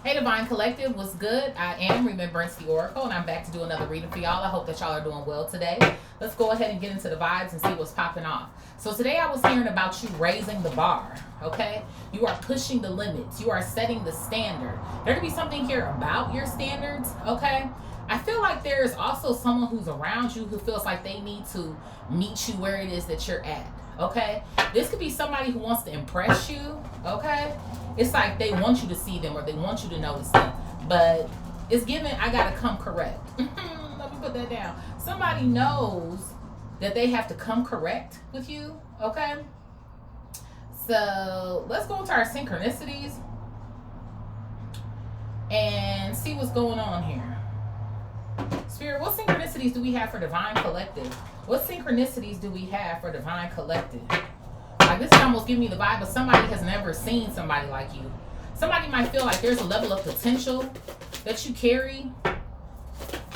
Hey Divine Collective, what's good? I am Remembrance the Oracle, and I'm back to do another reading for y'all. I hope that y'all are doing well today. Let's go ahead and get into the vibes and see what's popping off. So today I was hearing about you raising the bar, okay? You are pushing the limits. You are setting the standard. There could be something here about your standards, okay? I feel like there's also someone who's around you who feels like they need to meet you where it is that you're at, okay? This could be somebody who wants to impress you, okay? It's like they want you to see them or they want you to notice them. But it's given, I gotta come correct. Let me put that down. Somebody knows that they have to come correct with you, okay? So let's go into our synchronicities and see what's going on here. Spirit, what synchronicities do we have for Divine Collective? What synchronicities do we have for Divine Collective? Like, this is almost giving me the vibe of somebody has never seen somebody like you. Somebody might feel like there's a level of potential that you carry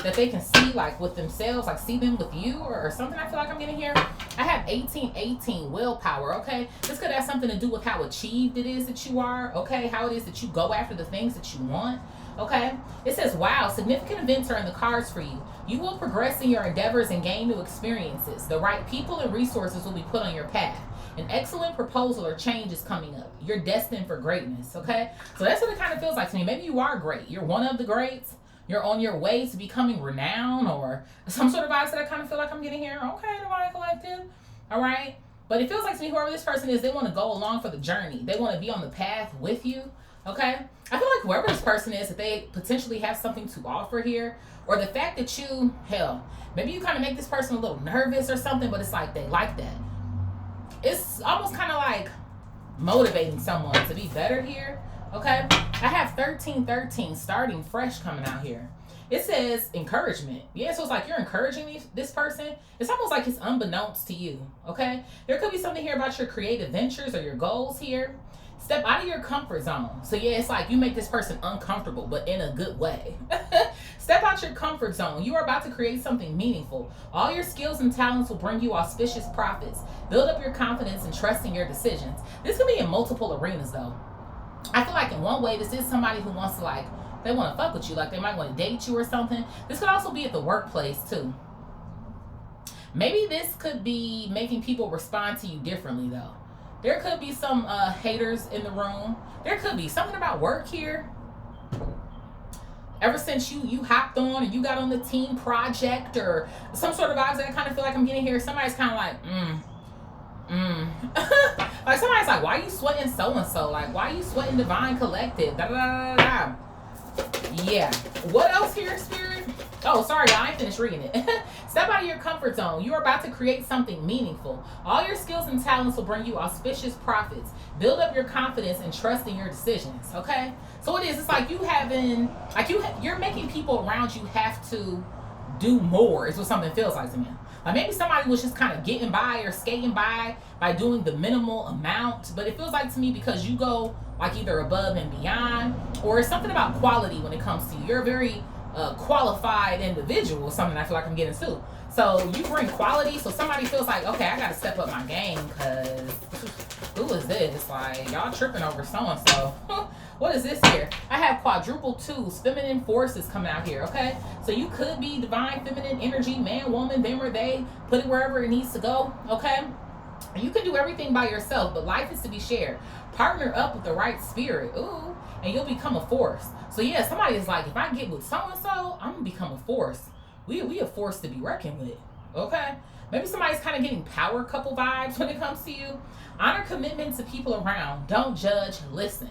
that they can see, like, with themselves, like see them with you or something. I feel like I'm getting here. I have 1818 willpower, okay? This could have something to do with how achieved it is that you are, okay? How it is that you go after the things that you want, okay? It says, wow, significant events are in the cards for you. You will progress in your endeavors and gain new experiences. The right people and resources will be put on your path. An excellent proposal or change is coming up. You're destined for greatness, okay? So that's what it kind of feels like to me. Maybe you are great. You're one of the greats. You're on your way to becoming renowned or some sort of vibes that I kind of feel like I'm getting here. Okay, Divine Collective. All right. But it feels like to me, whoever this person is, they want to go along for the journey. They want to be on the path with you. Okay. I feel like whoever this person is, that they potentially have something to offer here. Or the fact that you, hell, maybe you kind of make this person a little nervous or something, but it's like they like that. It's almost kind of like motivating someone to be better here. Okay, I have 1313 starting fresh coming out here. It says encouragement. Yeah, so it's like you're encouraging this person. It's almost like it's unbeknownst to you. Okay, there could be something here about your creative ventures or your goals here. Step out of your comfort zone. So yeah, it's like you make this person uncomfortable, but in a good way. Step out your comfort zone. You are about to create something meaningful. All your skills and talents will bring you auspicious profits. Build up your confidence and trust in your decisions. This could be in multiple arenas though. I feel like in one way, this is somebody who wants to, like, they want to fuck with you. Like, they might want to date you or something. This could also be at the workplace, too. Maybe this could be making people respond to you differently, though. There could be some haters in the room. There could be something about work here. Ever since you hopped on and you got on the team project or some sort of vibes that I kind of feel like I'm getting here, somebody's kind of like, like somebody's like, why are you sweating so-and-so? Like, why are you sweating Divine Collective? Da, da, da, da. Yeah. What else here, Spirit? Oh, sorry, I ain't finished reading it. Step out of your comfort zone. You are about to create something meaningful. All your skills and talents will bring you auspicious profits. Build up your confidence and trust in your decisions, okay? So it is, it's like you having, like you're making people around you have to do more is what something feels like to me. Like maybe somebody was just kind of getting by or skating by doing the minimal amount, but it feels like to me because you go like either above and beyond, or it's something about quality when it comes to you. You're a very qualified individual, something I feel like I'm getting to. So you bring quality, so somebody feels like, okay, I got to step up my game because who is this? Like, y'all tripping over so-and-so. What is this here? I have quadruple twos, feminine forces coming out here, okay? So you could be divine feminine energy, man, woman, them or they, put it wherever it needs to go, okay? You can do everything by yourself, but life is to be shared. Partner up with the right spirit, ooh, and you'll become a force. So yeah, somebody is like, if I get with so-and-so, I'm gonna become a force. We a force to be reckoned with, okay? Maybe somebody's kind of getting power couple vibes when it comes to you. Honor commitment to people around. Don't judge, listen.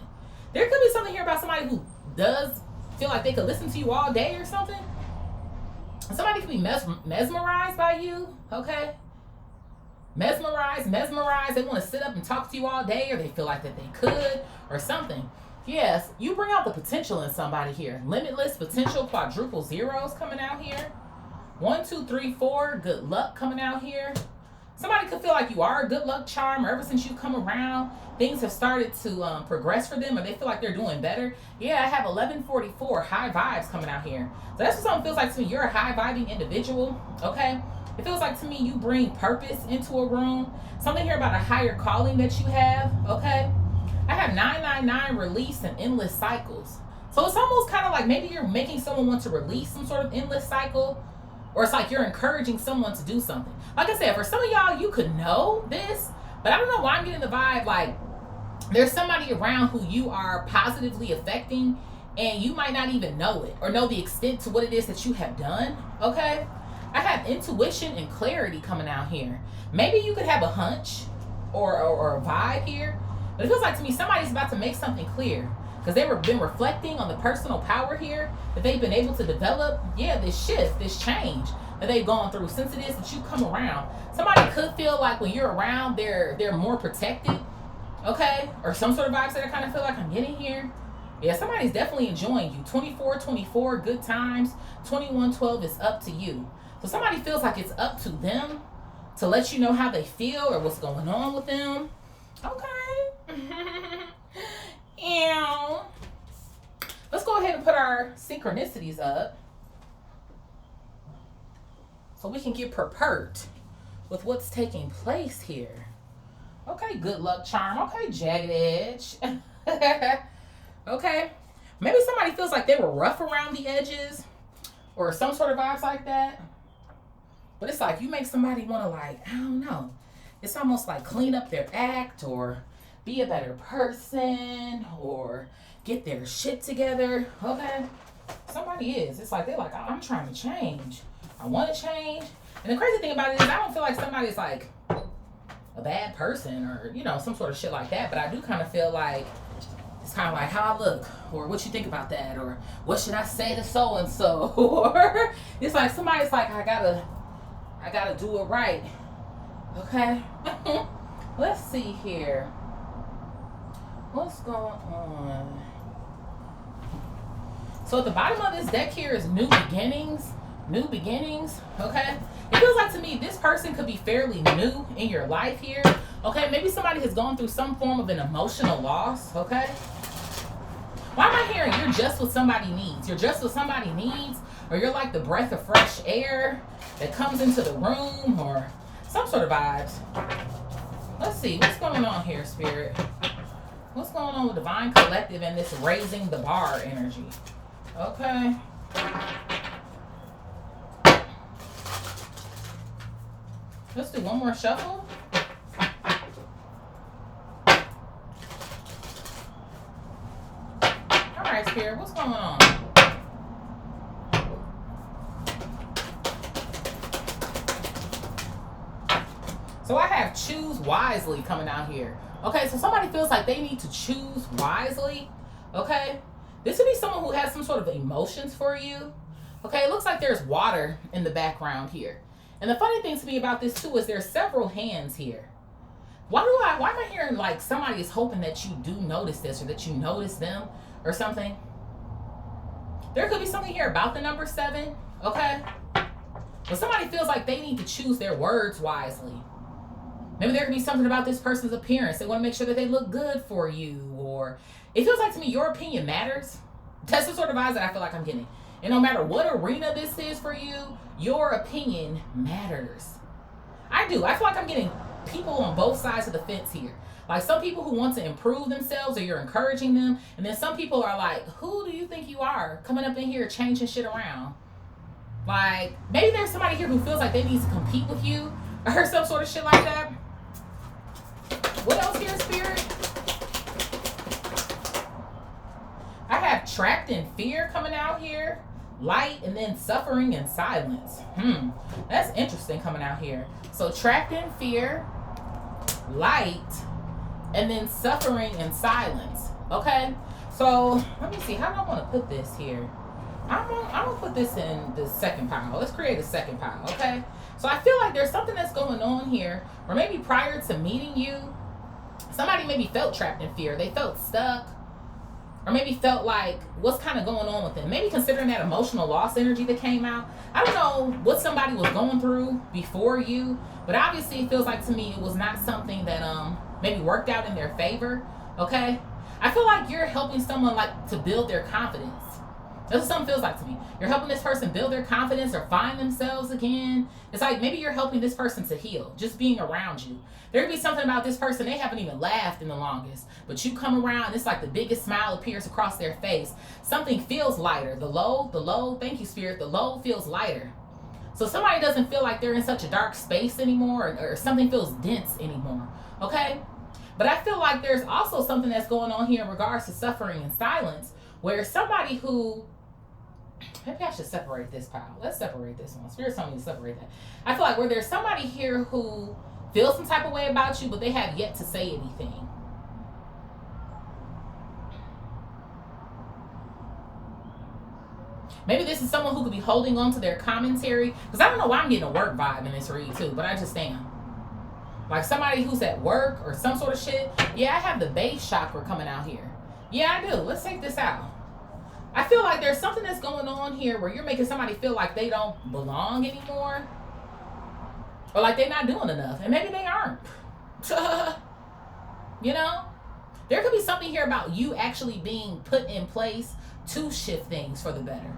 There could be something here about somebody who does feel like they could listen to you all day or something. Somebody could be mesmerized by you, okay? Mesmerized. They want to sit up and talk to you all day, or they feel like that they could or something. Yes, you bring out the potential in somebody here. Limitless potential, quadruple zeros coming out here. 1, 2, 3, 4, good luck coming out here. Somebody could feel like you are a good luck charm, or ever since you come around, things have started to progress for them, or they feel like they're doing better. Yeah, I have 1144, high vibes coming out here. So that's what something feels like to me. You're a high vibing individual, okay? It feels like to me you bring purpose into a room. Something here about a higher calling that you have, okay? I have 999, release and endless cycles. So So it's almost kind of like maybe you're making someone want to release some sort of endless cycle, or it's like you're encouraging someone to do something. Like I said, for some of y'all, you could know this, but I don't know why I'm getting the vibe like there's somebody around who you are positively affecting, and you might not even know it or know the extent to what it is that you have done, okay? I have intuition and clarity coming out here. Maybe you could have a hunch or a vibe here, but it feels like to me somebody's about to make something clear because they've been reflecting on the personal power here that they've been able to develop. Yeah, this shift, this change that they've gone through since it is that you come around. Somebody could feel like when you're around, they're more protected, okay? Or some sort of vibes that I kind of feel like I'm getting here. Yeah, somebody's definitely enjoying you. 24/24, good times. 21/12 is up to you. So somebody feels like it's up to them to let you know how they feel or what's going on with them. Okay. And let's go ahead and put our synchronicities up so we can get prepared with what's taking place here. Okay, good luck charm. Okay, jagged edge. Okay. Maybe somebody feels like they were rough around the edges or some sort of vibes like that. But it's like you make somebody want to, like, I don't know. It's almost like clean up their act or be a better person or get their shit together. Okay. Somebody is. It's like they're like, I'm trying to change. I want to change. And the crazy thing about it is I don't feel like somebody's like a bad person or, you know, some sort of shit like that. But I do kind of feel like it's kind of like how I look or what you think about that or what should I say to so-and-so or it's like somebody's like, I gotta do it right. Okay. Let's see here. What's going on? So at the bottom of this deck here is new beginnings. New beginnings. Okay. It feels like to me this person could be fairly new in your life here. Okay. Maybe somebody has gone through some form of an emotional loss. Okay. Why am I hearing you're just what somebody needs? You're just what somebody needs, or you're like the breath of fresh air that comes into the room, or some sort of vibes. Let's see, what's going on here, Spirit? What's going on with Divine Collective and this raising the bar energy? Okay. Let's do one more shuffle. Spirit, what's going on? So I have choose wisely coming out here. Okay, so somebody feels like they need to choose wisely. Okay, this would be someone who has some sort of emotions for you. Okay, it looks like there's water in the background here. And the funny thing to me about this too is there's several hands here. Why am I hearing like somebody is hoping that you do notice this or that you notice them or something? There could be something here about the number 7, okay? But somebody feels like they need to choose their words wisely. Maybe there could be something about this person's appearance. They want to make sure that they look good for you, or it feels like to me your opinion matters. That's the sort of vibes that I feel like I'm getting. And no matter what arena this is for you, your opinion matters. I do. I feel like I'm getting people on both sides of the fence here. Like some people who want to improve themselves or you're encouraging them. And then some people are like, who do you think you are coming up in here changing shit around? Like maybe there's somebody here who feels like they need to compete with you or some sort of shit like that. What else here, Spirit? I have trapped in fear coming out here. Light and then suffering and silence. That's interesting coming out here. So trapped in fear, light, and then suffering and silence. Okay, so let me see. How do I want to put this here? I'm gonna put this in the second pile. Let's create a second pile. Okay, so I feel like there's something that's going on here, or maybe prior to meeting you, somebody maybe felt trapped in fear. They felt stuck, or maybe felt like what's kind of going on with them. Maybe considering that emotional loss energy that came out. I don't know what somebody was going through before you, but obviously it feels like to me it was not something that maybe worked out in their favor. Okay, I feel like you're helping someone like to build their confidence. That's what something feels like to me. You're helping this person build their confidence or find themselves again. It's like maybe you're helping this person to heal, just being around you. There could be something about this person, they haven't even laughed in the longest, but you come around, it's like the biggest smile appears across their face. Something feels lighter. The low, thank you, Spirit, the low feels lighter. So somebody doesn't feel like they're in such a dark space anymore, or something feels dense anymore, okay? But I feel like there's also something that's going on here in regards to suffering and silence, where somebody who, maybe I should separate this pile. Let's separate this one. Spirit's telling me to separate that. I feel like where there's somebody here who feels some type of way about you, but they have yet to say anything. Maybe this is someone who could be holding on to their commentary, because I don't know why I'm getting a work vibe in this read too, but I just am. Like somebody who's at work or some sort of shit. Yeah, I have the base chakra coming out here. Yeah, I do. Let's take this out. I feel like there's something that's going on here where you're making somebody feel like they don't belong anymore. Or like they're not doing enough. And maybe they aren't. You know? There could be something here about you actually being put in place to shift things for the better.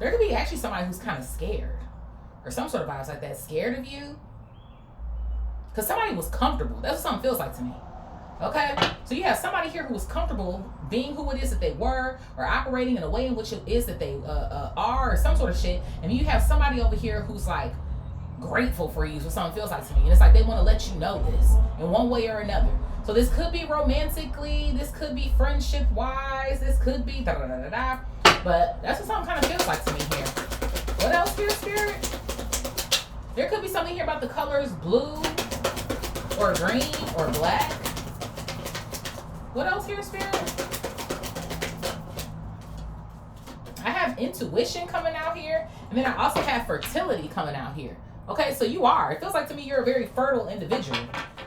There could be actually somebody who's kind of scared. Or some sort of vibes like that. Scared of you. Because somebody was comfortable. That's what something feels like to me. Okay? So you have somebody here who was comfortable being who it is that they were, or operating in a way in which it is that they are, or some sort of shit. And you have somebody over here who's like grateful for you, is what something feels like to me. And it's like they want to let you know this in one way or another. So this could be romantically, this could be friendship wise, this could be da da da da da. But that's what something kind of feels like to me here. What else here, Spirit? There could be something here about the colors blue or green or black. What else here, Spirit? I have intuition coming out here, and then I also have fertility coming out here. Okay, so you are. It feels like to me you're a very fertile individual.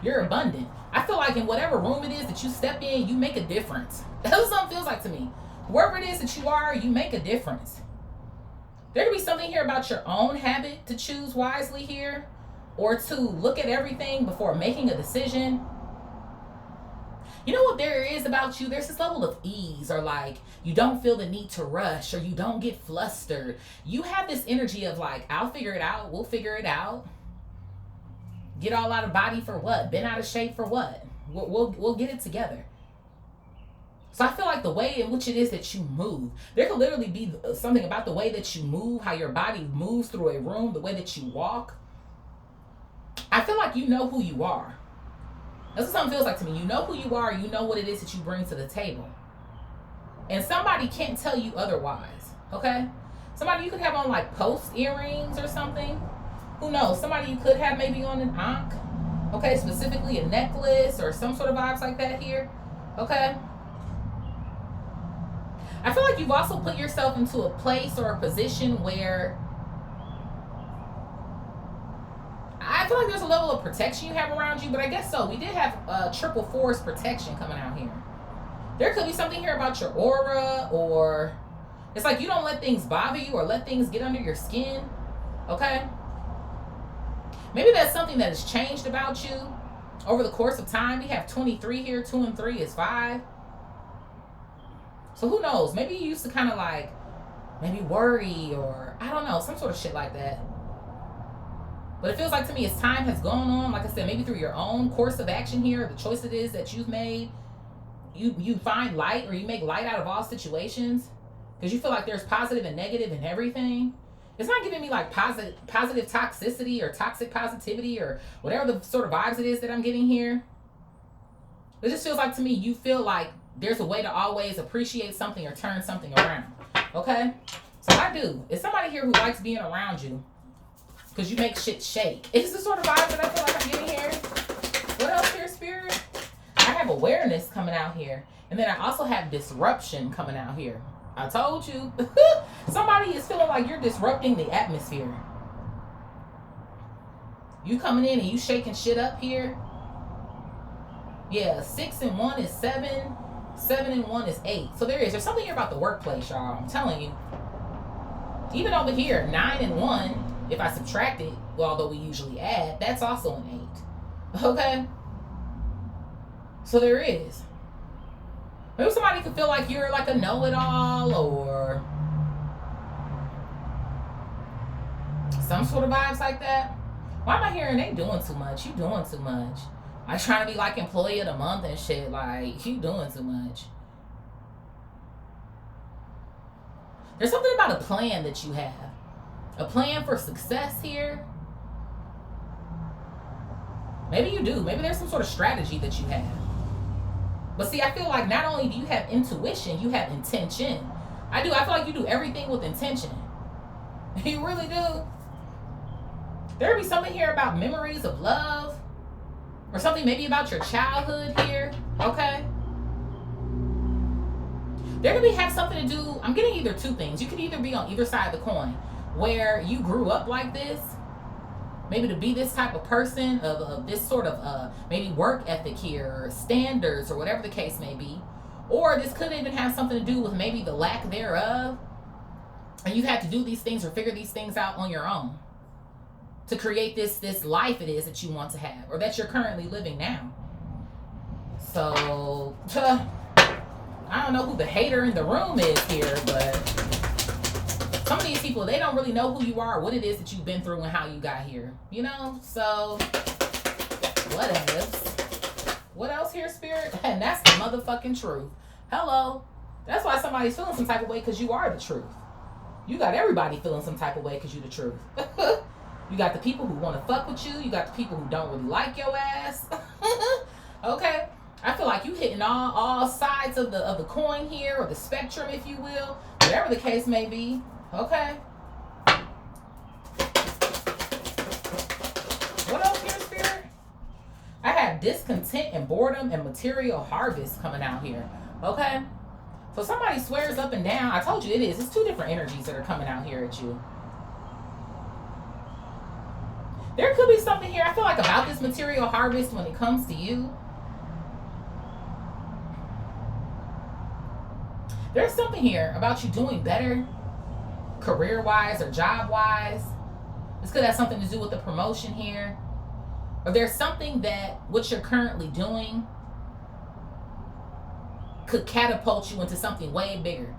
You're abundant. I feel like in whatever room it is that you step in, you make a difference. That's what something feels like to me. Wherever it is that you are, you make a difference. There could be something here about your own habit to choose wisely here, or to look at everything before making a decision. You know what there is about you? There's this level of ease, or like you don't feel the need to rush, or you don't get flustered. You have this energy of like, I'll figure it out. We'll figure it out. Get all out of body for what? Been out of shape for what? We'll get it together. So I feel like the way in which it is that you move, there could literally be something about the way that you move, how your body moves through a room, the way that you walk. I feel like you know who you are. That's what something feels like to me. You know who you are. You know what it is that you bring to the table. And somebody can't tell you otherwise. Okay? Somebody you could have on like post earrings or something. Who knows? Somebody you could have maybe on an ankh. Okay? Specifically a necklace or some sort of vibes like that here. Okay? I feel like you've also put yourself into a place or a position where I feel like there's a level of protection you have around you, but I guess so. We did have triple force protection coming out here. There could be something here about your aura, or it's like you don't let things bother you or let things get under your skin. Okay? Maybe that's something that has changed about you over the course of time. We have 23 here. 2 and 3 is 5. So who knows? Maybe you used to kind of like maybe worry, or I don't know, some sort of shit like that. But it feels like to me as time has gone on, like I said, maybe through your own course of action here, the choice it is that you've made, you find light, or you make light out of all situations, because you feel like there's positive and negative in everything. It's not giving me like positive toxicity or toxic positivity or whatever the sort of vibes it is that I'm getting here. It just feels like to me you feel like there's a way to always appreciate something or turn something around. Okay? So I do. It's somebody here who likes being around you, because you make shit shake. It's the sort of vibe that I feel like I'm getting here. What else here, Spirit? I have awareness coming out here. And then I also have disruption coming out here. I told you. Somebody is feeling like you're disrupting the atmosphere. You coming in and you shaking shit up here. Yeah, 6 and 1 is 7. 7 and 1 is 8. So there's something here about the workplace, y'all. I'm telling you. Even over here, 9 and 1. If I subtract it, well, although we usually add, that's also an 8. Okay? So there is. Maybe somebody could feel like you're like a know-it-all or some sort of vibes like that. Why am I hearing they doing too much? You doing too much. Like trying to be like employee of the month and shit. Like, you doing too much. There's something about a plan that you have. A plan for success here. Maybe you do. Maybe there's some sort of strategy that you have. But see, I feel like not only do you have intuition, you have intention. I feel like you do everything with intention. You really do. There'll be something here about memories of love. Or something maybe about your childhood here. Okay? They're going to have something to do. I'm getting either two things. You could either be on either side of the coin. Where you grew up like this. Maybe to be this type of person. Of this sort of maybe work ethic here. Or standards. Or whatever the case may be. Or this could even have something to do with maybe the lack thereof. And you've had to do these things or figure these things out on your own. To create this life it is that you want to have. Or that you're currently living now. So, I don't know who the hater in the room is here, but some of these people, they don't really know who you are, what it is that you've been through and how you got here. You know? So, what else? What else here, Spirit? And that's the motherfucking truth. Hello. That's why somebody's feeling some type of way, because you are the truth. You got everybody feeling some type of way because you're the truth. You got the people who want to fuck with you. You got the people who don't really like your ass. Okay? I feel like you hitting all sides of the coin here, or the spectrum, if you will. Whatever the case may be. Okay? What else here, Spirit? I have discontent and boredom and material harvest coming out here. Okay? So somebody swears up and down. I told you it is. It's two different energies that are coming out here at you. There could be something here, I feel like, about this material harvest when it comes to you. There's something here about you doing better, career-wise or job-wise. This could have something to do with the promotion here. Or there's something that what you're currently doing could catapult you into something way bigger,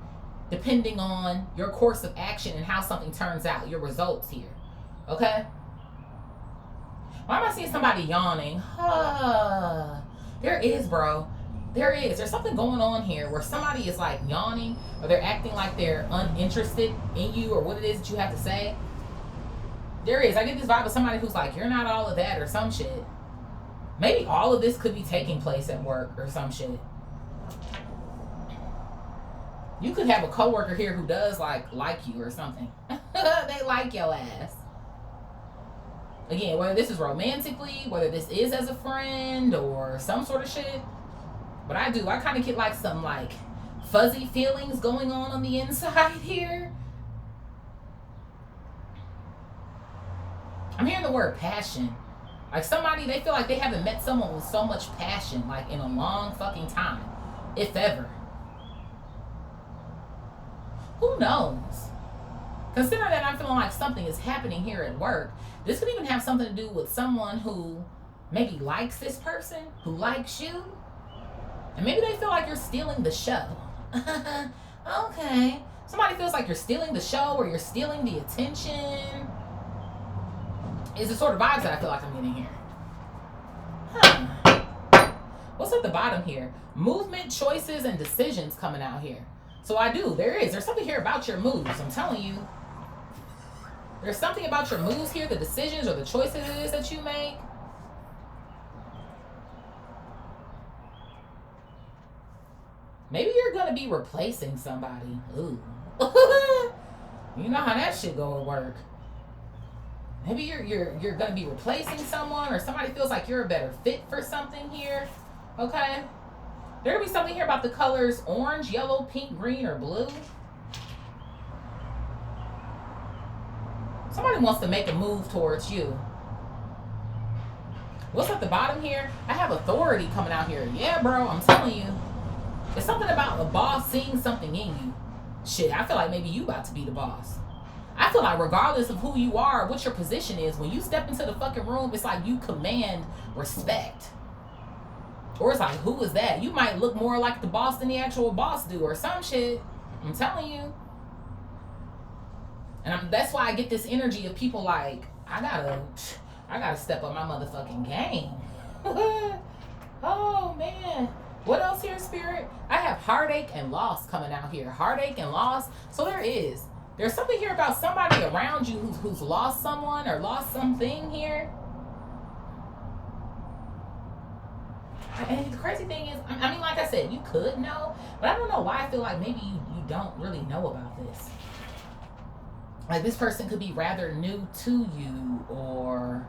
depending on your course of action and how something turns out, your results here. Okay? Why am I seeing somebody yawning? There is, bro. There is. There's something going on here where somebody is like yawning, or they're acting like they're uninterested in you or what it is that you have to say. There is. I get this vibe of somebody who's like, you're not all of that or some shit. Maybe all of this could be taking place at work or some shit. You could have a coworker here who does like you or something. They like your ass. Again, whether this is romantically, whether this is as a friend or some sort of shit. But I kind of get like some like fuzzy feelings going on the inside here. I'm hearing the word passion. Like somebody, they feel like they haven't met someone with so much passion like in a long fucking time. If ever. Who knows? Considering that I'm feeling like something is happening here at work, this could even have something to do with someone who maybe likes this person, who likes you. And maybe they feel like you're stealing the show. Okay. Somebody feels like you're stealing the show or you're stealing the attention. Is the sort of vibes that I feel like I'm getting here. What's at the bottom here? Movement, choices, and decisions coming out here. So there's something here about your moves. I'm telling you. There's something about your moves here, the decisions or the choices it is that you make. Maybe you're going to be replacing somebody. Ooh. You know how that shit go at work. Maybe you're going to be replacing someone, or somebody feels like you're a better fit for something here. Okay? There could be something here about the colors orange, yellow, pink, green, or blue. Somebody wants to make a move towards you. What's at the bottom here? I have authority coming out here. Yeah, bro, I'm telling you. It's something about a boss seeing something in you. Shit, I feel like maybe you about to be the boss. I feel like regardless of who you are, what your position is, when you step into the fucking room, it's like you command respect. Or it's like, who is that? You might look more like the boss than the actual boss do, or some shit. I'm telling you. And that's why I get this energy of people like, I gotta step up my motherfucking game. Oh man. What else here, Spirit? I have heartache and loss coming out here. Heartache and loss. So there's something here about somebody around you who's lost someone or lost something here. And the crazy thing is, I mean, like I said, you could know, but I don't know why I feel like maybe you don't really know about this. Like, this person could be rather new to you, or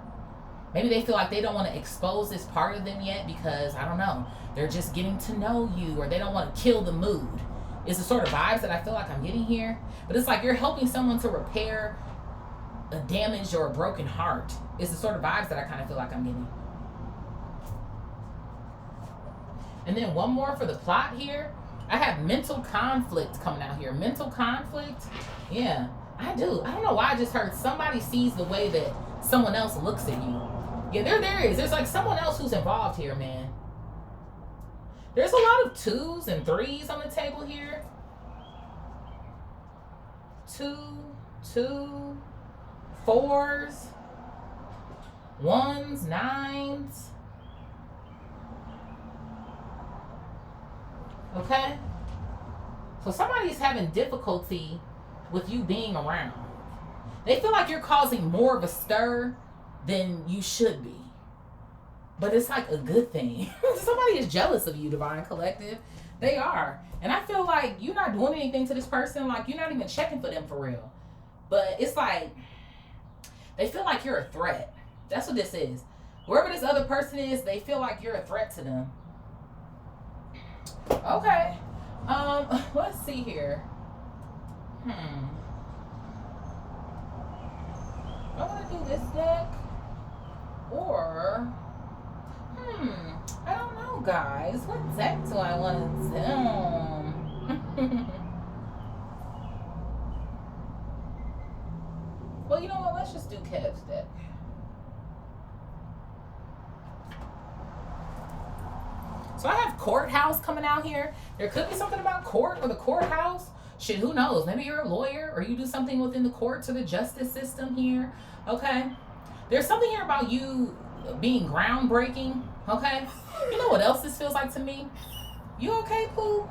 maybe they feel like they don't want to expose this part of them yet because, I don't know, they're just getting to know you, or they don't want to kill the mood. It's the sort of vibes that I feel like I'm getting here. But it's like you're helping someone to repair a damaged or a broken heart. It's the sort of vibes that I kind of feel like I'm getting. And then one more for the plot here. I have mental conflict coming out here. Mental conflict? Yeah, I do. I don't know why I just heard somebody sees the way that someone else looks at you. Yeah, there is. There's like someone else who's involved here, man. There's a lot of 2s and 3s on the table here. 2, 4s, 1s, 9s. Okay? So somebody's having difficulty with you being around. They feel like you're causing more of a stir than you should be. But it's like a good thing. Somebody is jealous of you, Divine Collective. They are. And I feel like you're not doing anything to this person. Like, you're not even checking for them for real. But it's like, they feel like you're a threat. That's what this is. Wherever this other person is, they feel like you're a threat to them. Okay. Let's see here. I want to do this deck. Or, I don't know, guys. What deck do I want to do? Well, you know what? Let's just do Kev's deck. So I have courthouse coming out here. There could be something about court or the courthouse. Shit, who knows? Maybe you're a lawyer or you do something within the courts or the justice system here. Okay. There's something here about you being groundbreaking. Okay. You know what else this feels like to me? You okay, Pooh?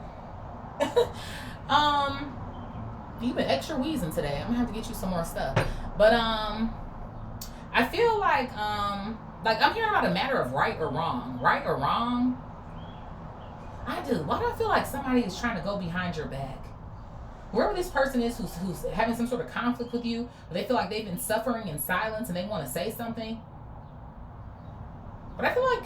You've been extra wheezing today. I'm gonna have to get you some more stuff. But I feel like I'm hearing about a matter of right or wrong. Right or wrong? I do. Why do I feel like somebody is trying to go behind your back? Wherever this person is who's having some sort of conflict with you, or they feel like they've been suffering in silence and they want to say something. But I feel like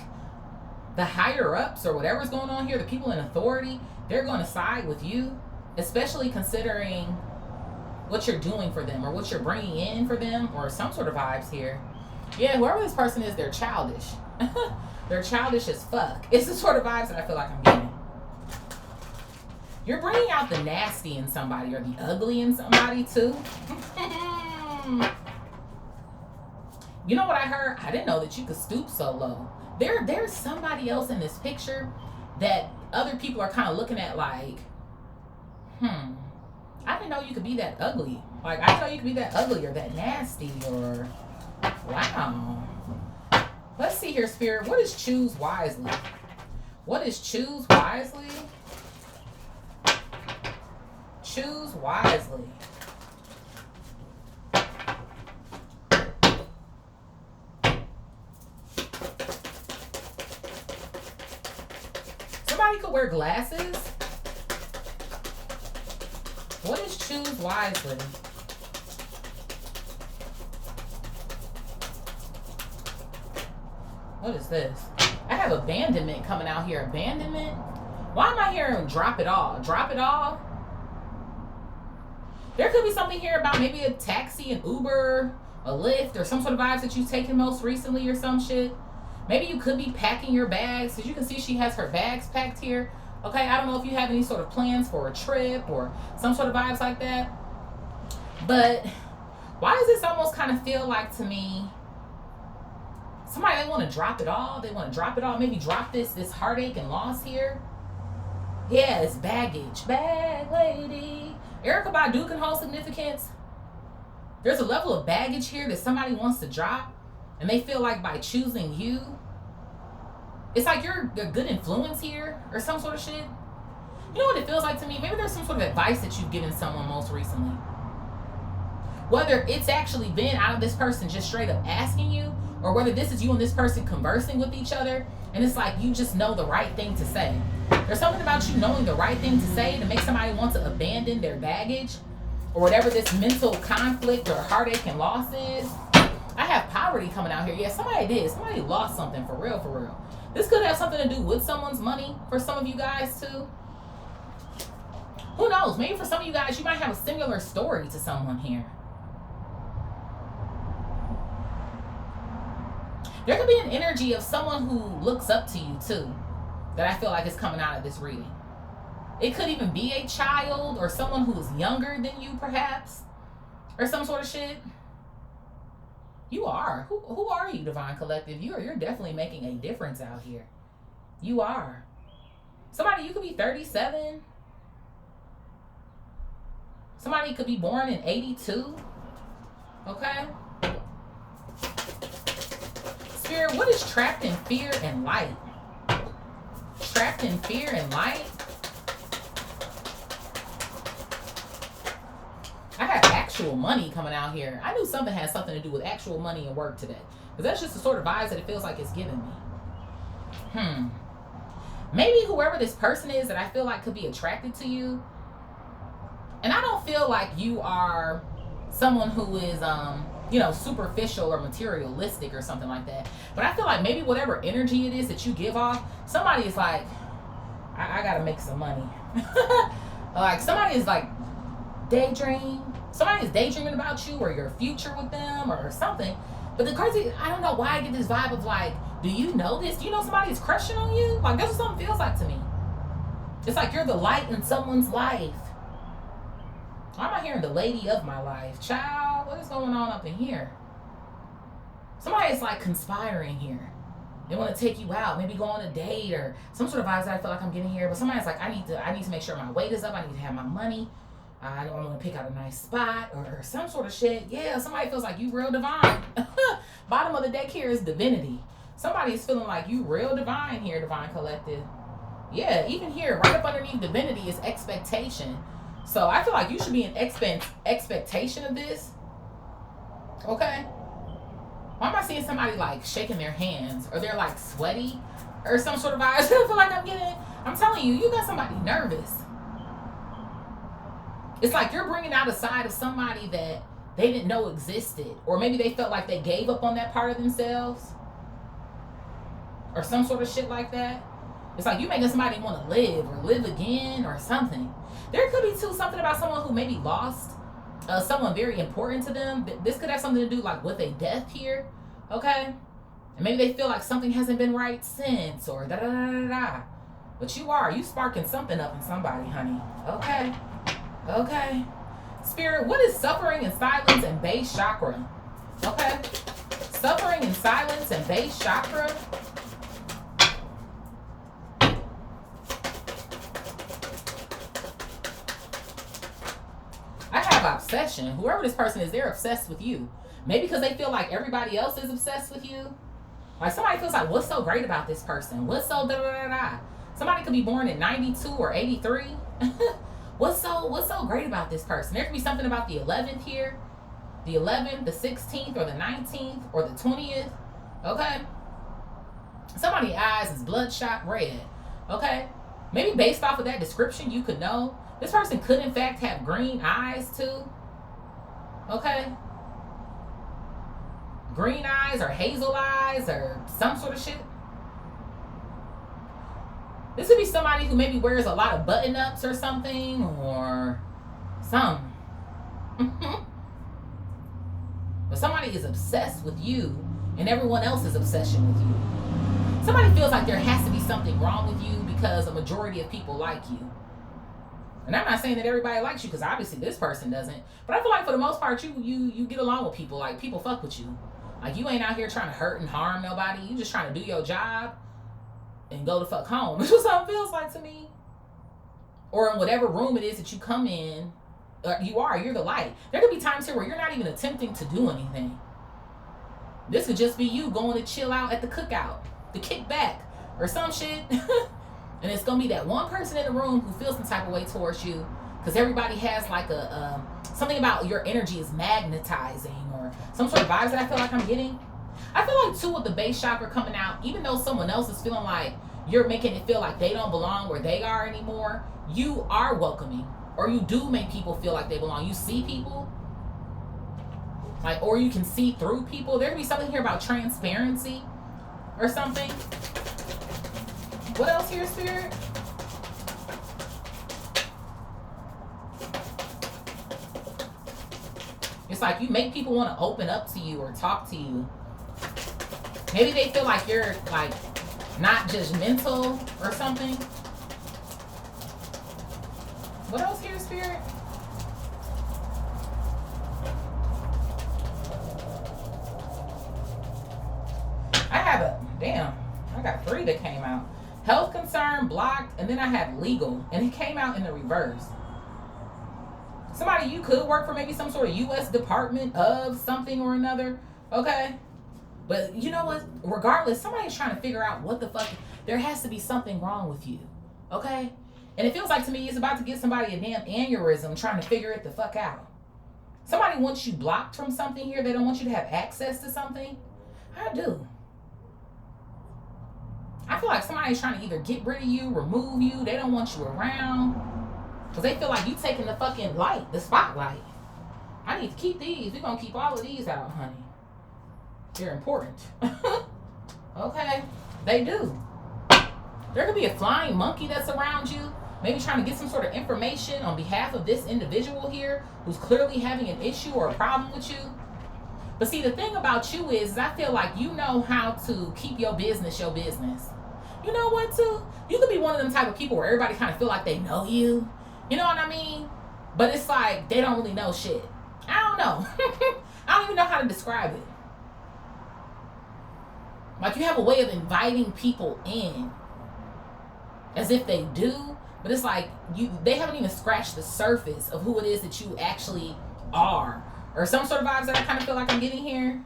the higher ups or whatever's going on here, the people in authority, they're going to side with you, especially considering what you're doing for them or what you're bringing in for them, or some sort of vibes here. Yeah, whoever this person is, they're childish. They're childish as fuck. It's the sort of vibes that I feel like I'm getting. You're bringing out the nasty in somebody or the ugly in somebody too. You know what I heard? I didn't know that you could stoop so low. There's somebody else in this picture that other people are kind of looking at like, I didn't know you could be that ugly. Like, I didn't know you could be that ugly or that nasty or, wow. Let's see here, Spirit. What is choose wisely? What is choose wisely? Choose wisely. Somebody could wear glasses. What is choose wisely? What is this? I have abandonment coming out here. Abandonment? Why am I hearing drop it all? Drop it all? There could be something here about maybe a taxi, an Uber, a Lyft, or some sort of vibes that you've taken most recently or some shit. Maybe you could be packing your bags. As you can see, she has her bags packed here. Okay, I don't know if you have any sort of plans for a trip or some sort of vibes like that. But why does this almost kind of feel like to me Somebody, they want to drop it all. They want to drop it all. Maybe drop this heartache and loss here. Yeah, it's baggage. Bag lady. Erykah Badu can hold significance. There's a level of baggage here that somebody wants to drop. And they feel like by choosing you, it's like you're a good influence here or some sort of shit. You know what it feels like to me? Maybe there's some sort of advice that you've given someone most recently. Whether it's actually been out of this person just straight up asking you, or whether this is you and this person conversing with each other, and it's like you just know the right thing to say. There's something about you knowing the right thing to say to make somebody want to abandon their baggage, or whatever this mental conflict or heartache and loss is. I have poverty coming out here. Yeah, somebody did. Somebody lost something for real, for real. This could have something to do with someone's money for some of you guys too. Who knows? Maybe for some of you guys, you might have a similar story to someone here. There could be an energy of someone who looks up to you too, that I feel like is coming out of this reading. It could even be a child or someone who is younger than you perhaps, or some sort of shit. You are. Who are you, Divine Collective? You're definitely making a difference out here. You are. Somebody, you could be 37. Somebody could be born in 82. Okay? Spirit, what is trapped in fear and light? Trapped in fear and light? I have actual money coming out here. I knew something had something to do with actual money and work today. Because that's just the sort of vibes that it feels like it's giving me. Maybe whoever this person is that I feel like could be attracted to you. And I don't feel like you are someone who is, superficial or materialistic or something like that. But I feel like maybe whatever energy it is that you give off, somebody is like, I gotta make some money. Like somebody is like somebody is daydreaming about you or your future with them or something. But the crazy, I don't know why I get this vibe of like, do you know this? Do you know somebody is crushing on you? Like that's what something feels like to me. It's like you're the light in someone's life. I'm not hearing the lady of my life. Child, what is going on up in here? Somebody is like conspiring here. They want to take you out, maybe go on a date or some sort of vibes that I feel like I'm getting here. But somebody's like, I need to make sure my weight is up. I need to have my money. I don't want to pick out a nice spot or some sort of shit. Yeah, somebody feels like you real divine. Bottom of the deck here is divinity. Somebody is feeling like you real divine here, Divine Collective. Yeah, even here, right up underneath divinity is expectation. So I feel like you should be in expectation of this. Okay? Why am I seeing somebody like shaking their hands or they're like sweaty or some sort of vibes? I feel like I'm telling you, you got somebody nervous. It's like you're bringing out a side of somebody that they didn't know existed. Or maybe they felt like they gave up on that part of themselves. Or some sort of shit like that. It's like you making somebody want to live or live again or something. There could be too something about someone who maybe lost someone very important to them. This could have something to do like with a death here. Okay? And maybe they feel like something hasn't been right since or da da da da da. But you sparking something up in somebody, honey. Okay? Okay. Spirit, what is suffering in silence and base chakra? Okay. Suffering in silence and base chakra. I have obsession. Whoever this person is, they're obsessed with you. Maybe because they feel like everybody else is obsessed with you. Like somebody feels like, what's so great about this person? What's so da da da da? Somebody could be born in 92 or 83. What's so great about this person? There could be something about the 11th here. The 11th, the 16th, or the 19th, or the 20th. Okay? Somebody's eyes is bloodshot red. Okay? Maybe based off of that description, you could know. This person could, in fact, have green eyes, too. Okay? Green eyes, or hazel eyes, or some sort of shit. This could be somebody who maybe wears a lot of button-ups or something, or something. But somebody is obsessed with you, and everyone else's obsession with you. Somebody feels like there has to be something wrong with you because a majority of people like you. And I'm not saying that everybody likes you, because obviously this person doesn't. But I feel like for the most part, you get along with people. Like, people fuck with you. Like, you ain't out here trying to hurt and harm nobody. You just trying to do your job and go the fuck home. That's what something feels like to me. Or in whatever room it is that you come in, you're the light. There could be times here where you're not even attempting to do anything. This could just be you going to chill out at the cookout, the kickback, or some shit. And it's going to be that one person in the room who feels some type of way towards you, because everybody has like something about your energy is magnetizing, or some sort of vibes that I feel like I'm getting. I feel like too, with the base chakra coming out, even though someone else is feeling like you're making it feel like they don't belong where they are anymore, you are welcoming, or you do make people feel like they belong. You see people, like, or you can see through people. There could be something here about transparency or something. What else here, Spirit? It's like you make people want to open up to you or talk to you. Maybe they feel like you're like not judgmental or something. What else here, Spirit? I got 3 that came out. Health concern, blocked, and then I have legal, and it came out in the reverse. Somebody you could work for, maybe some sort of U.S. Department of something or another, okay? But you know what? Regardless, somebody's trying to figure out what the fuck. There has to be something wrong with you, okay? And it feels like to me it's about to give somebody a damn aneurysm trying to figure it the fuck out. Somebody wants you blocked from something here. They don't want you to have access to something. I do. I feel like somebody's trying to either get rid of you, remove you. They don't want you around because they feel like you taking the fucking light, the spotlight. I need to keep these. We're going to keep all of these out, honey. They're important. Okay. They do. There could be a flying monkey that's around you, maybe trying to get some sort of information on behalf of this individual here who's clearly having an issue or a problem with you. But see, the thing about you is I feel like you know how to keep your business your business. You know what, too? You could be one of them type of people where everybody kind of feel like they know you. You know what I mean? But it's like they don't really know shit. I don't know. I don't even know how to describe it. Like you have a way of inviting people in as if they do, but it's like they haven't even scratched the surface of who it is that you actually are. Or some sort of vibes that I kind of feel like I'm getting here.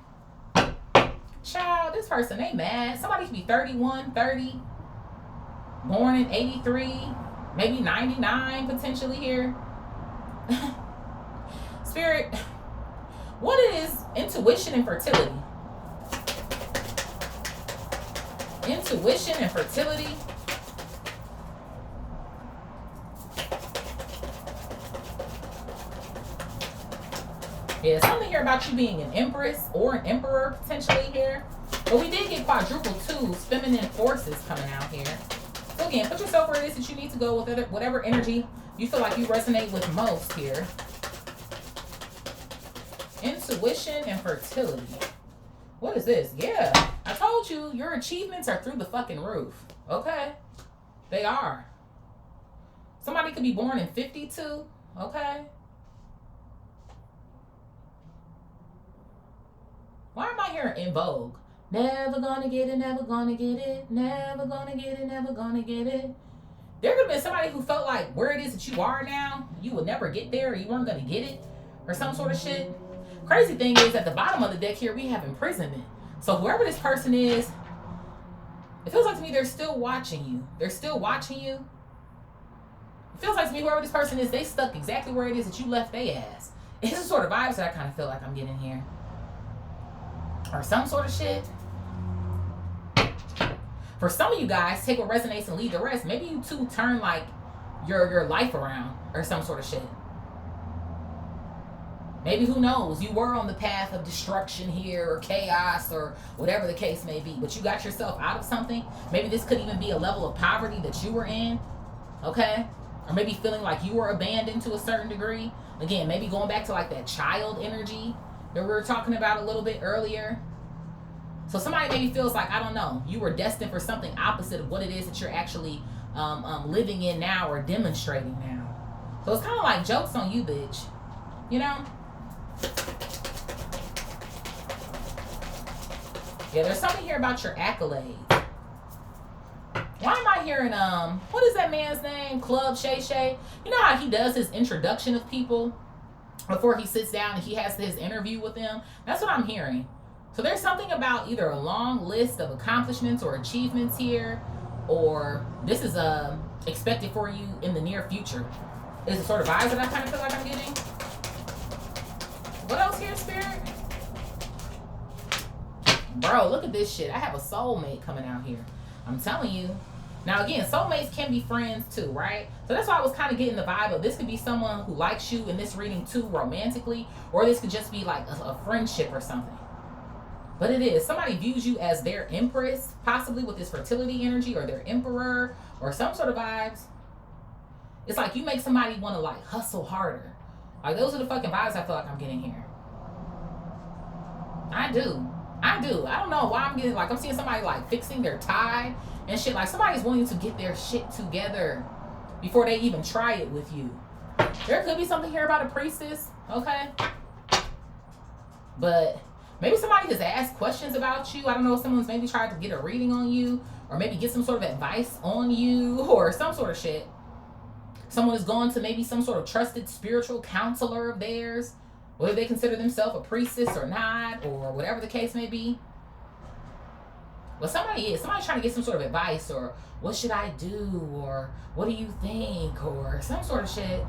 Child, this person, they mad. Somebody could be 31, 30, born in 83, maybe 99 potentially here. Spirit, what is intuition and fertility? Intuition and fertility. Yeah, something here about you being an empress or an emperor potentially here. But we did get quadruple 2s, feminine forces coming out here. So again, put yourself where it is that you need to go with whatever energy you feel like you resonate with most here. Intuition and fertility. What is this? Yeah, I told you, your achievements are through the fucking roof. Okay? They are. Somebody could be born in 52. Okay? Why am I hearing in vogue? Never gonna get it, never gonna get it, never gonna get it, never gonna get it. There could have been somebody who felt like where it is that you are now, you would never get there, or you weren't gonna get it, or some sort of shit. Crazy thing is, at the bottom of the deck here, we have imprisonment. So whoever this person is, it feels like to me they're still watching you. They're still watching you. It feels like to me whoever this person is, they stuck exactly where it is that you left their ass. It's the sort of vibes that I kind of feel like I'm getting here. Or some sort of shit. For some of you guys, take what resonates and leave the rest. Maybe you two turn like your life around or some sort of shit. Maybe, who knows, you were on the path of destruction here or chaos or whatever the case may be, but you got yourself out of something. Maybe this could even be a level of poverty that you were in, okay? Or maybe feeling like you were abandoned to a certain degree. Again, maybe going back to like that child energy that we were talking about a little bit earlier. So somebody maybe feels like, I don't know, you were destined for something opposite of what it is that you're actually living in now or demonstrating now. So it's kind of like jokes on you, bitch. You know? Yeah, there's something here about your accolades. Why am I hearing, what is that man's name? Club Shay Shay. You know how he does his introduction of people before he sits down and he has his interview with them? That's what I'm hearing. So there's something about either a long list of accomplishments or achievements here, or this is expected for you in the near future. Is the sort of vibes that I kind of feel like I'm getting. What else here, Spirit? Bro, look at this shit. I have a soulmate coming out here. I'm telling you. Now, again, soulmates can be friends too, right? So that's why I was kind of getting the vibe of this could be someone who likes you in this reading too romantically, or this could just be like a friendship or something. But it is. Somebody views you as their empress, possibly with this fertility energy, or their emperor, or some sort of vibes. It's like you make somebody want to like hustle harder. Like those are the fucking vibes I feel like I'm getting here. I do. I don't know why I'm getting like I'm seeing somebody like fixing their tie and shit. Like somebody's wanting to get their shit together before they even try it with you. There could be something here about a priestess, okay? But maybe somebody has asked questions about you. I don't know if someone's maybe tried to get a reading on you, or maybe get some sort of advice on you, or some sort of shit. Someone is going to maybe some sort of trusted spiritual counselor of theirs, whether they consider themselves a priestess or not, or whatever the case may be. Well, somebody's trying to get some sort of advice, or what should I do, or what do you think, or some sort of shit.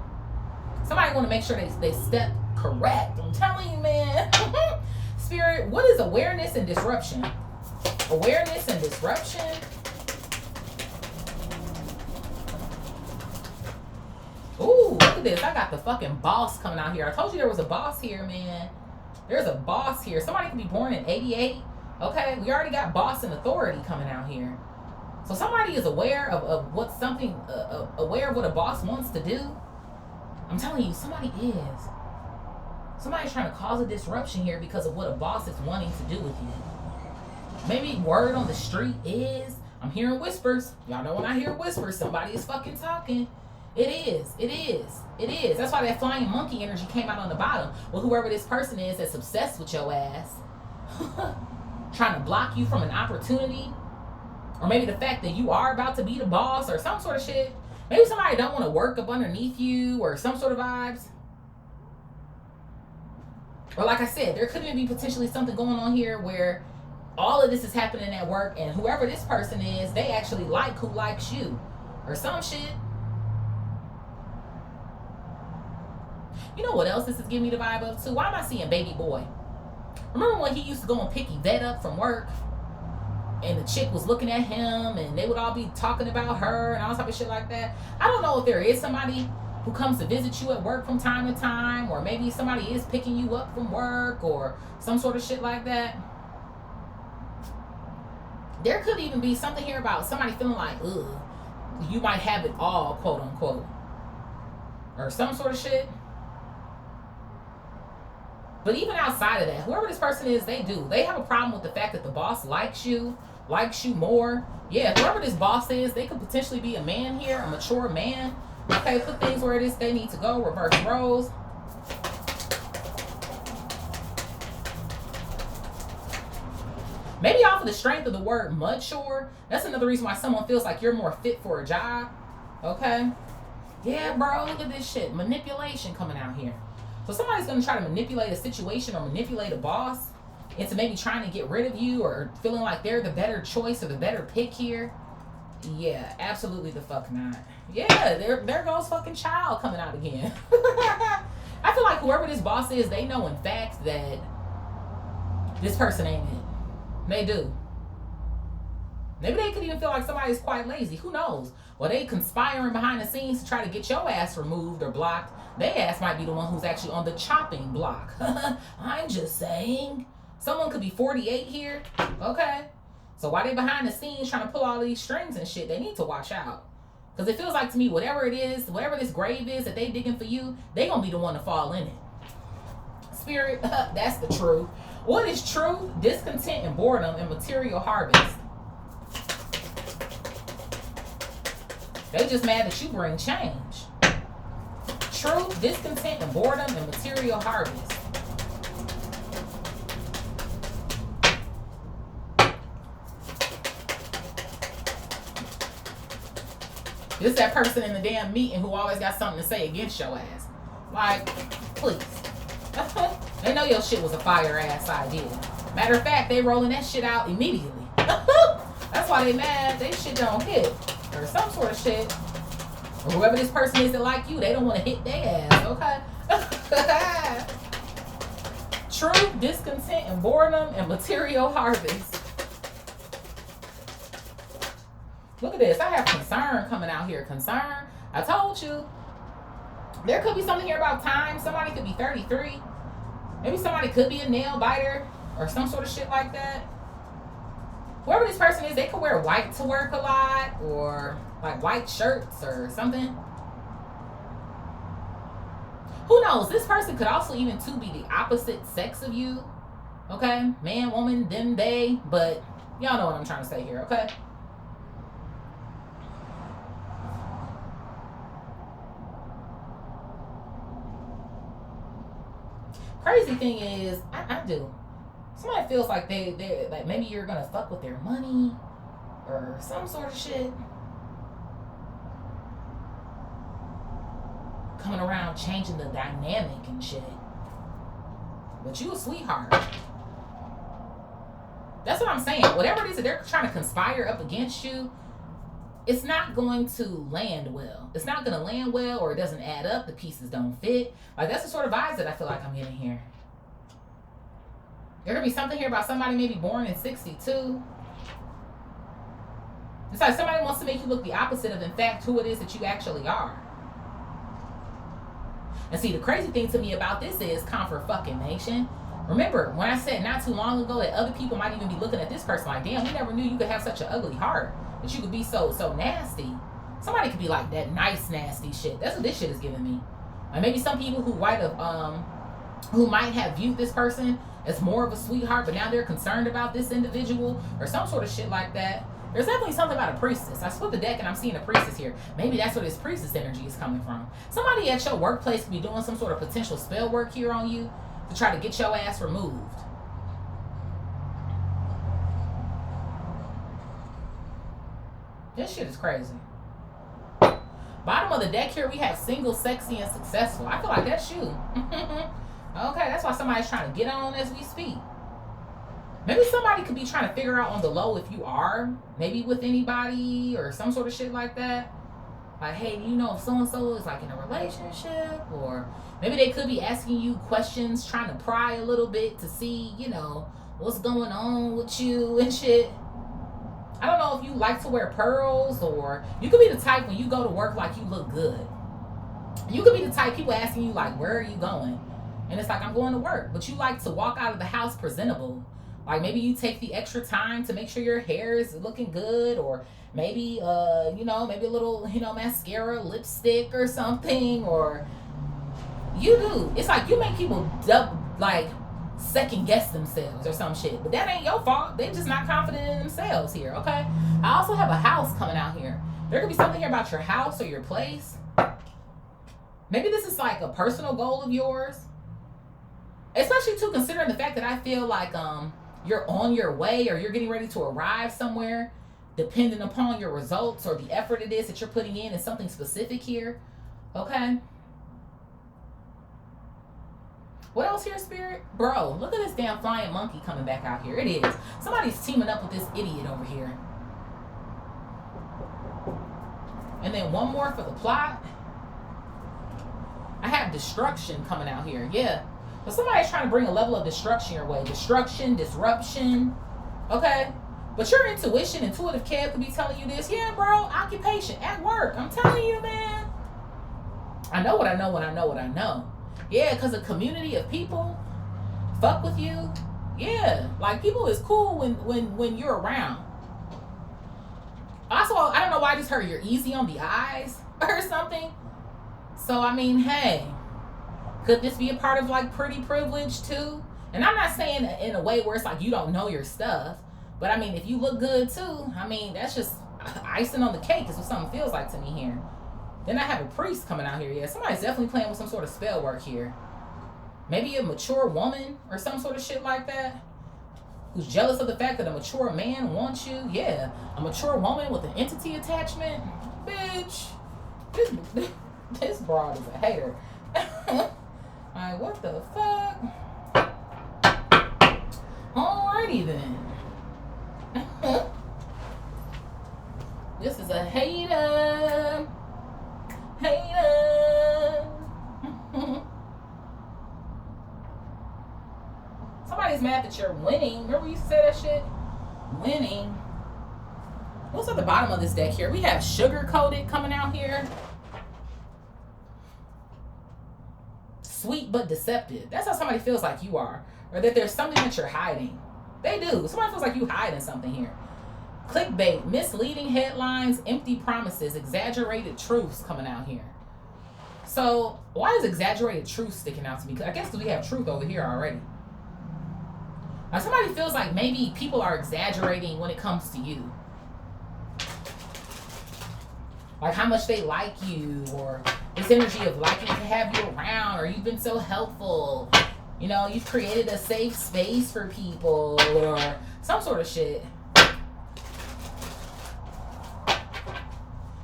Somebody want to make sure they step correct. I'm telling you, man. Spirit, what is awareness and disruption? Awareness and disruption. Ooh, look at this. I got the fucking boss coming out here. I told you there was a boss here, man. There's a boss here. Somebody could be born in 88. Okay, we already got boss and authority coming out here. So somebody is aware of what something, aware of what a boss wants to do. I'm telling you, somebody is. Somebody's trying to cause a disruption here because of what a boss is wanting to do with you. Maybe word on the street is, I'm hearing whispers. Y'all know when I hear whispers, somebody is fucking talking. It is. It is. It is. That's why that flying monkey energy came out on the bottom. Well, whoever this person is that's obsessed with your ass, trying to block you from an opportunity, or maybe the fact that you are about to be the boss, or some sort of shit. Maybe somebody don't want to work up underneath you, or some sort of vibes. Or like I said, there could even be potentially something going on here where all of this is happening at work, and whoever this person is, they actually like who likes you, or some shit. You know what else this is giving me the vibe of too? Why am I seeing baby boy? Remember when he used to go and pick Yvette up from work, and the chick was looking at him, and they would all be talking about her and all type of shit like that? I don't know if there is somebody who comes to visit you at work from time to time, or maybe somebody is picking you up from work, or some sort of shit like that. There could even be something here about somebody feeling like, ugh, you might have it all, quote unquote, or some sort of shit. But even outside of that, whoever this person is, they have a problem with the fact that the boss likes you more. Yeah, whoever this boss is, they could potentially be a man here, a mature man. Okay, put things where it is they need to go, reverse roles. Maybe off of the strength of the word mature, that's another reason why someone feels like you're more fit for a job. Okay? Yeah, bro, look at this shit. Manipulation coming out here. So somebody's going to try to manipulate a situation or manipulate a boss into maybe trying to get rid of you, or feeling like they're the better choice or the better pick here. Yeah, absolutely the fuck not. Yeah, there goes fucking child coming out again. I feel like whoever this boss is, they know in fact that this person ain't it. They do. Maybe they could even feel like somebody's quite lazy. Who knows? Well, they conspiring behind the scenes to try to get your ass removed or blocked. Their ass might be the one who's actually on the chopping block. I'm just saying. Someone could be 48 here. Okay. So while they behind the scenes trying to pull all these strings and shit, they need to watch out. Because it feels like to me, whatever it is, whatever this grave is that they digging for you, they going to be the one to fall in it. Spirit, that's the truth. What is true? Discontent and boredom and material harvest. They just mad that you bring change. Truth, discontent, and boredom, and material harvest. This that person in the damn meeting who always got something to say against your ass. Like, please. They know your shit was a fire ass idea. Matter of fact, they rolling that shit out immediately. That's why they mad. They shit don't hit. Or some sort of shit. Or whoever this person is that like you, they don't want to hit their ass, okay? Truth, discontent, and boredom, and material harvest. Look at this. I have concern coming out here. Concern. I told you. There could be something here about time. Somebody could be 33. Maybe somebody could be a nail biter or some sort of shit like that. Whoever this person is, they could wear white to work a lot, or like white shirts or something. Who knows? This person could also even too be the opposite sex of you. Okay? Man, woman, them, they. But y'all know what I'm trying to say here, okay? Crazy thing is, I do. Somebody feels like they're like maybe you're gonna fuck with their money or some sort of shit. Coming around changing the dynamic and shit. But you a sweetheart. That's what I'm saying. Whatever it is that they're trying to conspire up against you, it's not going to land well. It's not going to land well, or it doesn't add up. The pieces don't fit. Like, that's the sort of vibes that I feel like I'm getting here. There could be something here about somebody maybe born in 62. It's like somebody wants to make you look the opposite of, in fact, who it is that you actually are. And see, the crazy thing to me about this is, comfort fucking nation. Remember, when I said not too long ago that other people might even be looking at this person like, damn, we never knew you could have such an ugly heart. That you could be so nasty. Somebody could be like that nice, nasty shit. That's what this shit is giving me. Like maybe some people who might have viewed this person as more of a sweetheart, but now they're concerned about this individual or some sort of shit like that. There's definitely something about a priestess. I split the deck and I'm seeing a priestess here. Maybe that's where this priestess energy is coming from. Somebody at your workplace could be doing some sort of potential spell work here on you to try to get your ass removed. This shit is crazy. Bottom of the deck here, we have single, sexy, and successful. I feel like that's you. Okay, that's why somebody's trying to get on as we speak. Maybe somebody could be trying to figure out on the low if you are maybe with anybody or some sort of shit like that. Like, hey, do you know if so-and-so is like in a relationship? Or maybe they could be asking you questions, trying to pry a little bit to see, you know, what's going on with you and shit. I don't know if you like to wear pearls, or you could be the type when you go to work like you look good. You could be the type people asking you like, where are you going? And it's like, I'm going to work. But you like to walk out of the house presentable. Like maybe you take the extra time to make sure your hair is looking good, or maybe, maybe a little, mascara, lipstick or something, or you do. It's like you make people second guess themselves or some shit. But that ain't your fault. They just not confident in themselves here, okay? I also have a house coming out here. There could be something here about your house or your place. Maybe this is like a personal goal of yours. Especially too, considering the fact that I feel like you're on your way or you're getting ready to arrive somewhere, depending upon your results or the effort it is that you're putting in something specific here. Okay? What else here, Spirit? Bro, look at this damn flying monkey coming back out here. It is. Somebody's teaming up with this idiot over here. And then one more for the plot. I have destruction coming out here. Yeah. But somebody's trying to bring a level of destruction your way. Destruction, disruption. Okay? But your intuition, intuitive Kev could be telling you this. Yeah, bro, occupation, at work. I'm telling you, man. I know what I know when I know what I know. Yeah, because a community of people fuck with you. Yeah, like people is cool when you're around. Also, I don't know why I just heard you're easy on the eyes or something. So, I mean, hey, could this be a part of like pretty privilege too? And I'm not saying in a way where it's like you don't know your stuff. But I mean, if you look good too, I mean, that's just icing on the cake is what something feels like to me here. Then I have a priest coming out here. Yeah, somebody's definitely playing with some sort of spell work here. Maybe a mature woman or some sort of shit like that. Who's jealous of the fact that a mature man wants you. Yeah, a mature woman with an entity attachment. bitch, this broad is a hater. Like, what the fuck? Alrighty then. This is a hater. Hater. Somebody's mad that you're winning. Remember you said that shit? Winning. What's at the bottom of this deck here? We have sugar coated coming out here. Sweet but deceptive. That's how somebody feels like you are. Or that there's something that you're hiding. They do. Somebody feels like you hiding something here. Clickbait, misleading headlines, empty promises, exaggerated truths coming out here. So why is exaggerated truth sticking out to me? I guess because we have truth over here already. Now somebody feels like maybe people are exaggerating when it comes to you. Like how much they like you, or this energy of liking to have you around, or you've been so helpful. You know, you've created a safe space for people, or some sort of shit.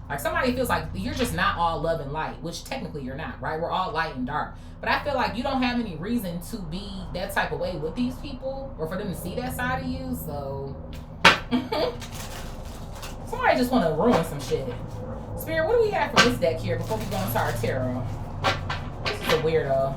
Like somebody feels like you're just not all love and light, which technically you're not, right? We're all light and dark. But I feel like you don't have any reason to be that type of way with these people, or for them to see that side of you. So somebody just want to ruin some shit. Spirit, what do we have for this deck here before we go into our tarot? This is a weirdo.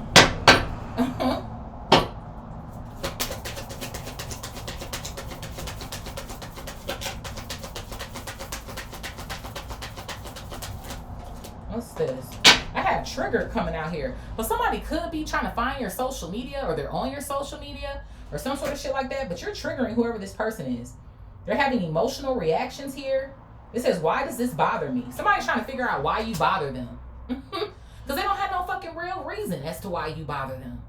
What's this? I have triggered coming out here. But somebody could be trying to find your social media, or they're on your social media, or some sort of shit like that. But you're triggering whoever this person is. They're having emotional reactions here. It says, why does this bother me? Somebody's trying to figure out why you bother them. Because they don't have no fucking real reason as to why you bother them.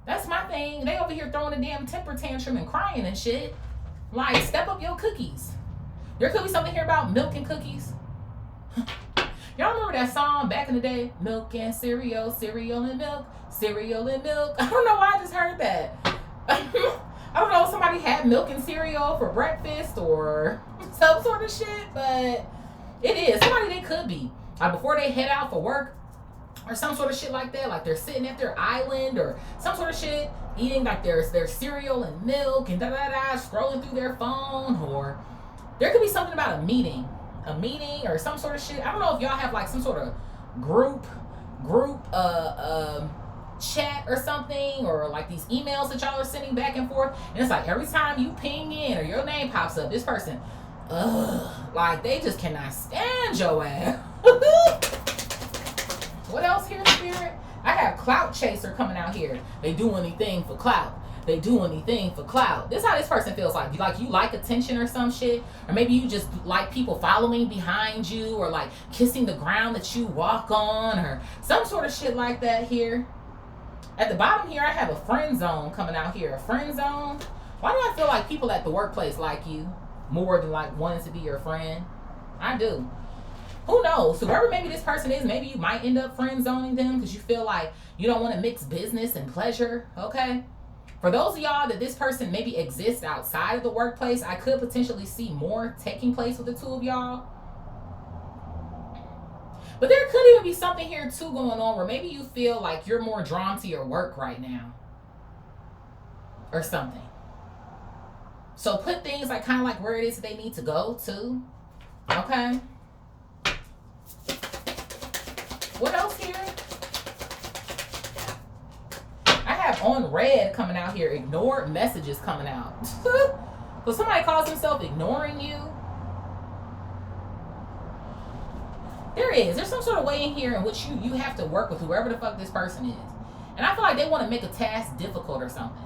That's my thing. They over here throwing a damn temper tantrum and crying and shit. Like, step up your cookies. There could be something here about milk and cookies. Y'all remember that song back in the day? Milk and cereal, cereal and milk, cereal and milk. I don't know why I just heard that. I don't know if somebody had milk and cereal for breakfast or some sort of shit, but it is. Somebody they could be. Like before they head out for work or some sort of shit like that. Like they're sitting at their island or some sort of shit, eating like their cereal and milk and da-da-da, scrolling through their phone. Or there could be something about a meeting or some sort of shit. I don't know if y'all have like some sort of group chat or something, or like these emails that y'all are sending back and forth, and it's like every time you ping in or your name pops up, this person, like they just cannot stand your ass. What else here, Spirit? I have clout chaser coming out here. They do anything for clout. They do anything for clout. This is how this person feels like. You like attention or some shit, or maybe you just like people following behind you, or like kissing the ground that you walk on, or some sort of shit like that here. At the bottom here, I have a friend zone coming out here. A friend zone? Why do I feel like people at the workplace like you more than like wanting to be your friend? I do. Who knows? Whoever maybe this person is, maybe you might end up friend zoning them because you feel like you don't want to mix business and pleasure, okay? For those of y'all that this person maybe exists outside of the workplace, I could potentially see more taking place with the two of y'all. But there could even be something here too going on where maybe you feel like you're more drawn to your work right now. Or something. So put things like kind of like where it is that they need to go to. Okay. What else here? I have on red coming out here. Ignored messages coming out. So somebody calls himself ignoring you. There's some sort of way in here in which you have to work with whoever the fuck this person is. And I feel like they want to make a task difficult or something.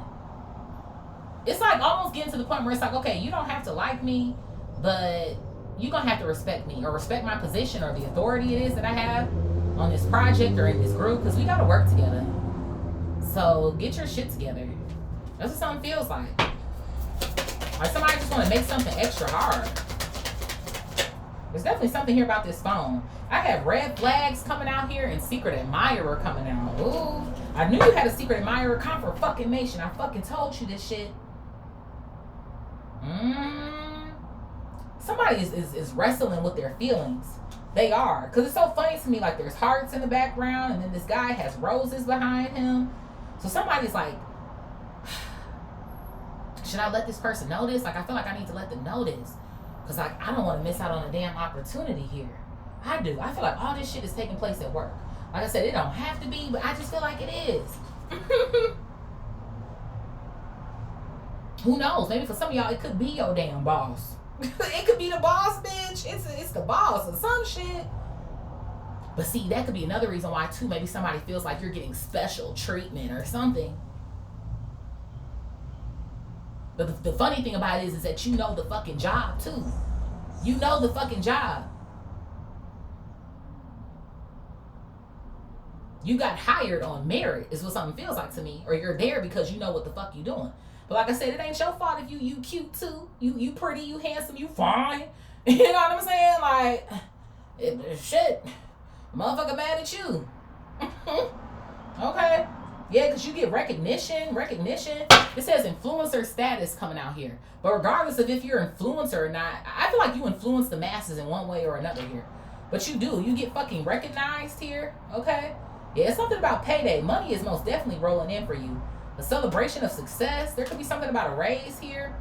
It's like almost getting to the point where it's like, okay, you don't have to like me, but you're going to have to respect me or respect my position or the authority it is that I have on this project or in this group, because we got to work together. So get your shit together. That's what something feels like. Like somebody just want to make something extra hard. There's definitely something here about this phone. I have red flags coming out here and secret admirer coming out. Ooh, I knew you had a secret admirer. Confirmation. I fucking told you this shit. somebody is wrestling with their feelings. They are. Because it's so funny to me, like there's hearts in the background and then this guy has roses behind him. So somebody's like, should I let this person know this? Like, I feel like I need to let them know this. Because, like, I don't want to miss out on a damn opportunity here. I do. I feel like all this shit is taking place at work. Like I said, it don't have to be, but I just feel like it is. Who knows? Maybe for some of y'all, it could be your damn boss. It could be the boss, bitch. It's the boss or some shit. But see, that could be another reason why, too. Maybe somebody feels like you're getting special treatment or something. But the funny thing about it is that you know the fucking job, too. You know the fucking job. You got hired on merit is what something feels like to me. Or you're there because you know what the fuck you doing. But like I said, it ain't your fault if you cute, too. You pretty, you handsome, you fine. You know what I'm saying? Like, shit. Motherfucker mad at you. Okay. Yeah, because you get recognition. It says influencer status coming out here. But regardless of if you're an influencer or not, I feel like you influence the masses in one way or another here. But you do. You get fucking recognized here. Okay? Yeah, it's something about payday. Money is most definitely rolling in for you. A celebration of success. There could be something about a raise here.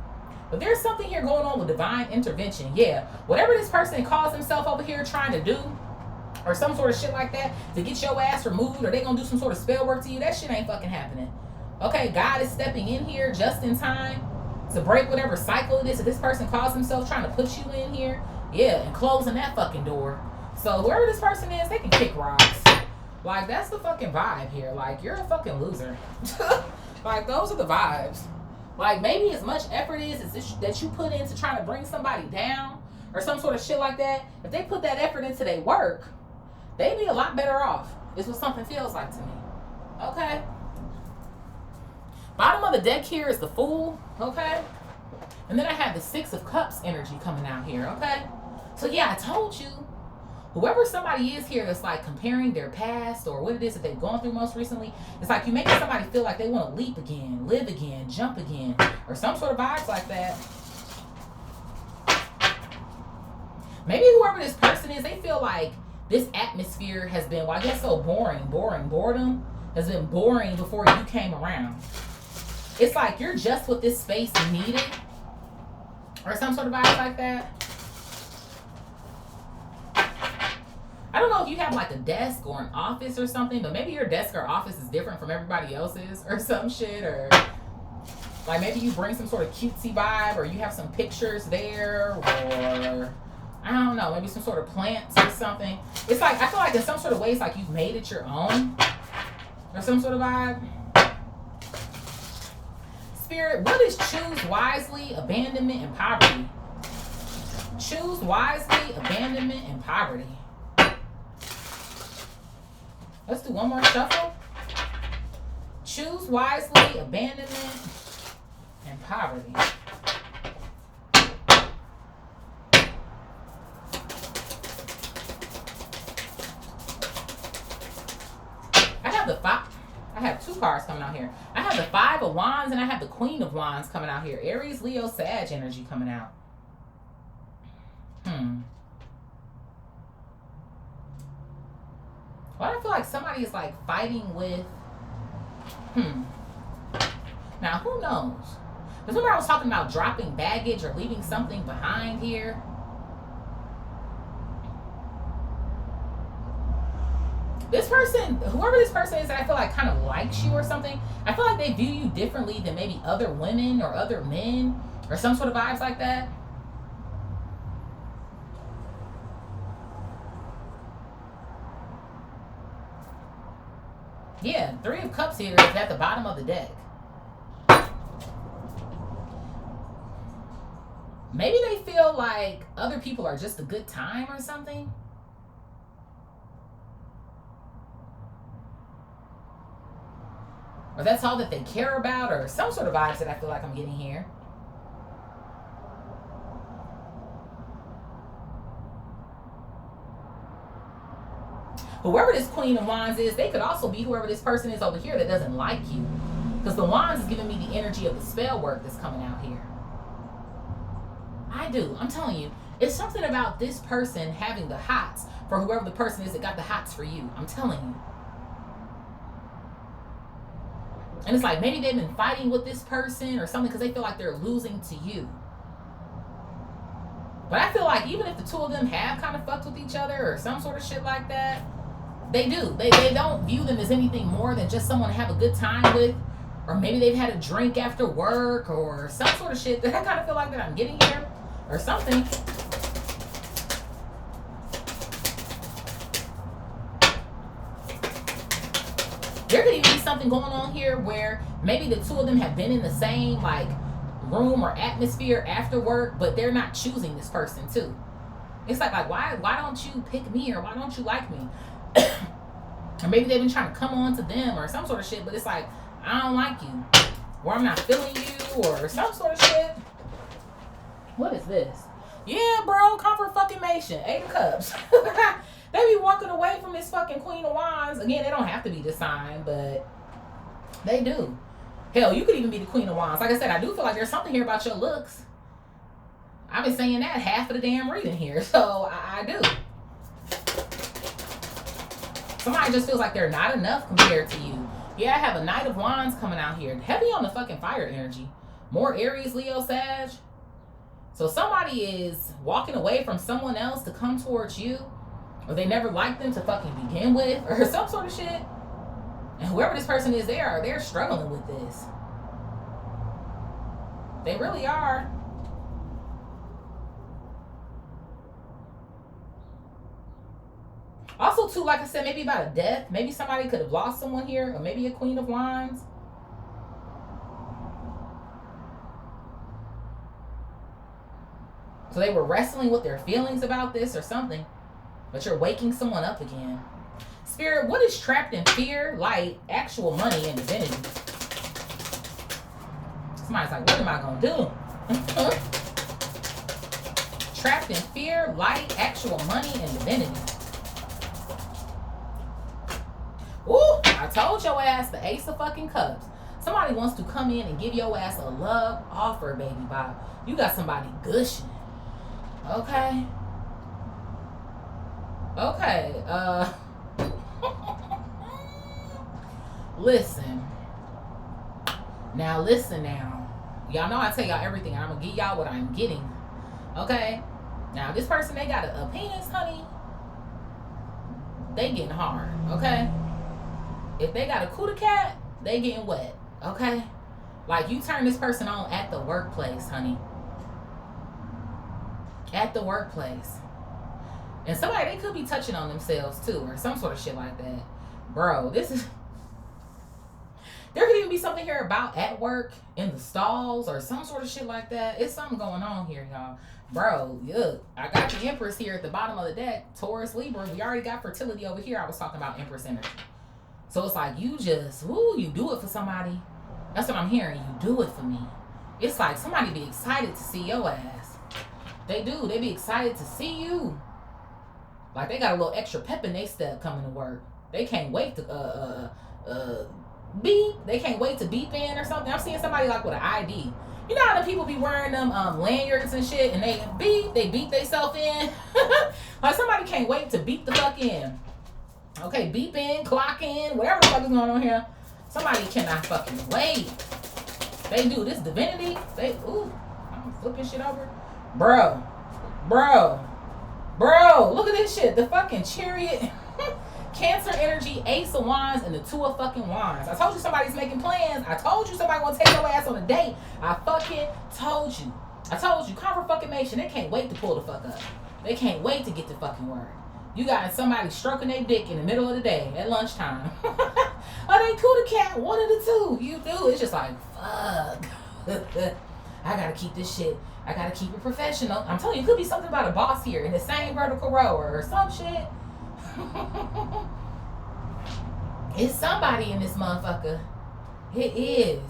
But there's something here going on with divine intervention. Yeah. Whatever this person calls himself over here trying to do, or some sort of shit like that, to get your ass removed, or they gonna do some sort of spell work to you, that shit ain't fucking happening. Okay, God is stepping in here just in time to break whatever cycle it is that this person calls himself trying to put you in here. Yeah, and closing that fucking door. So whoever this person is, they can kick rocks. Like, that's the fucking vibe here. Like, you're a fucking loser. Like, those are the vibes. Like, maybe as much effort that you put into trying to bring somebody down or some sort of shit like that, if they put that effort into their work, they'd be a lot better off, is what something feels like to me. Okay? Bottom of the deck here is the Fool. Okay? And then I have the Six of Cups energy coming out here. Okay? So, yeah, I told you. Whoever somebody is here that's like comparing their past or what it is that they've gone through most recently, it's like you making somebody feel like they want to leap again, live again, jump again, or some sort of vibes like that. Maybe whoever this person is, they feel like this atmosphere has been, well, I guess so boring. Boredom has been boring before you came around. It's like you're just what this space needed, or some sort of vibes like that. I don't know if you have like a desk or an office or something, but maybe your desk or office is different from everybody else's or some shit, or like maybe you bring some sort of cutesy vibe, or you have some pictures there, or I don't know, maybe some sort of plants or something. It's like, I feel like in some sort of ways like you've made it your own or some sort of vibe. Spirit, what is choose wisely, abandonment, and poverty? Choose wisely, abandonment, and poverty. Let's do one more shuffle. Choose wisely, abandonment, and poverty. I have two cards coming out here. I have the Five of Wands and I have the Queen of Wands coming out here. Aries, Leo, Sag energy coming out. Well, I feel like somebody is like fighting with, Now, who knows? Because remember I was talking about dropping baggage or leaving something behind here? This person, whoever this person is that I feel like kind of likes you or something, I feel like they view you differently than maybe other women or other men or some sort of vibes like that. Yeah, Three of Cups here is at the bottom of the deck. Maybe they feel like other people are just a good time or something. Or that's all that they care about, or some sort of vibes that I feel like I'm getting here. Whoever this Queen of Wands is, they could also be whoever this person is over here that doesn't like you. Because the Wands is giving me the energy of the spell work that's coming out here. I do. I'm telling you. It's something about this person having the hots for whoever the person is that got the hots for you. I'm telling you. And it's like maybe they've been fighting with this person or something because they feel like they're losing to you. But I feel like even if the two of them have kind of fucked with each other or some sort of shit like that, they do. They don't view them as anything more than just someone to have a good time with. Or maybe they've had a drink after work or some sort of shit that I kind of feel like that I'm getting here or something. There could even be something going on here where maybe the two of them have been in the same like room or atmosphere after work, but they're not choosing this person too. It's like why don't you pick me, or why don't you like me? Or maybe they've been trying to come on to them or some sort of shit, but it's like, I don't like you, or I'm not feeling you, or some sort of shit. What is this? Yeah, bro, confirmation. 8 of Cups. They be walking away from this fucking Queen of Wands. Again, they don't have to be the sign, but they do. Hell, you could even be the Queen of Wands. Like I said, I do feel like there's something here about your looks. I've been saying that half of the damn reading here, so I do. Somebody just feels like they're not enough compared to you. Yeah, I have a Knight of Wands coming out here. Heavy on the fucking fire energy. More Aries, Leo, Sag. So somebody is walking away from someone else to come towards you. Or they never liked them to fucking begin with. Or some sort of shit. And whoever this person is, they're struggling with this. They really are. Also, too, like I said, maybe about a death. Maybe somebody could have lost someone here. Or maybe a Queen of Wands. So they were wrestling with their feelings about this or something. But you're waking someone up again. Spirit, what is trapped in fear, light, actual money, and divinity? Somebody's like, what am I going to do? Trapped in fear, light, actual money, and divinity. Ooh, I told your ass the Ace of fucking Cups. Somebody wants to come in and give your ass a love offer, baby Bob. You got somebody gushing. Okay. Okay. Listen. Now, listen now. Y'all know I tell y'all everything. I'm going to give y'all what I'm getting. Okay? Now, this person, they got a penis, honey. They getting hard. Okay? If they got a cootie cat, they getting wet. Okay? Like, you turn this person on at the workplace, honey. At the workplace. And somebody, they could be touching on themselves too, or some sort of shit like that. Bro, this is... There could even be something here about at work, in the stalls, or some sort of shit like that. It's something going on here, y'all. Bro, look, I got the Empress here at the bottom of the deck. Taurus, Libra. We already got fertility over here. I was talking about Empress energy. So it's like, you just, woo, you do it for somebody. That's what I'm hearing. You do it for me. It's like somebody be excited to see your ass. They do. They be excited to see you. Like they got a little extra pep in their step coming to work. They can't wait to beep. They can't wait to beep in or something. I'm seeing somebody like with an ID. You know how the people be wearing them lanyards and shit, and they beep themselves in. Like somebody can't wait to beep the fuck in. Okay, beep in, clock in, whatever the fuck is going on here. Somebody cannot fucking wait. They do this divinity. Ooh, I'm flipping shit over. Bro, look at this shit. The fucking Chariot, Cancer energy, Ace of Wands, and the 2 of fucking Wands. I told you somebody's making plans. I told you somebody gonna take your ass on a date. I fucking told you. Confirmation. They can't wait to pull the fuck up. They can't wait to get to fucking work. You got somebody stroking their dick in the middle of the day at lunchtime. Are they cootie cat? One of the two. You do. It's just like, fuck. I gotta keep this shit. I gotta keep it professional. I'm telling you, it could be something about a boss here in the same vertical row or some shit. It's somebody in this motherfucker. It is.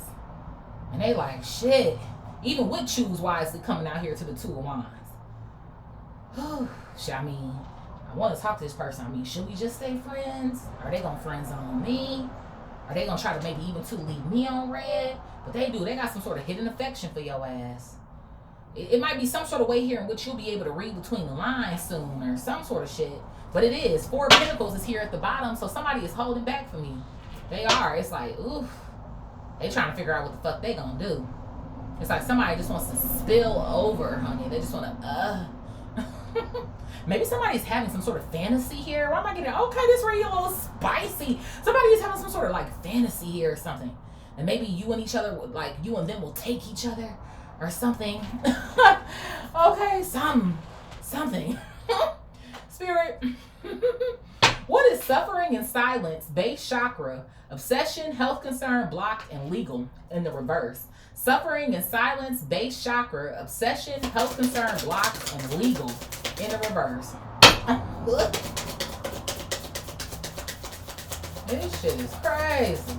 And they like, shit. Even with Choose Wisely coming out here to the 2 of Wands. I mean, I want to talk to this person. I mean, should we just stay friends? Are they gonna friend zone me? Are they gonna try to maybe even leave me on red? But they do. They got some sort of hidden affection for your ass. It might be some sort of way here in which you'll be able to read between the lines soon or some sort of shit. But it is. 4 of Pentacles is here at the bottom, so somebody is holding back from you. They are. It's like, oof. They trying to figure out what the fuck they gonna do. It's like somebody just wants to spill over, honey. They just want to, Maybe somebody's having some sort of fantasy here. Why am I getting, okay, this radio a little spicy. Somebody is having some sort of like fantasy here or something. And maybe you and each other, like you and them will take each other or something. Okay, something. Spirit. What is suffering in silence, base chakra, obsession, health concern, blocked, and legal in the reverse? Suffering in silence, base chakra, obsession, health concern, blocked, and legal in the reverse. This shit is crazy.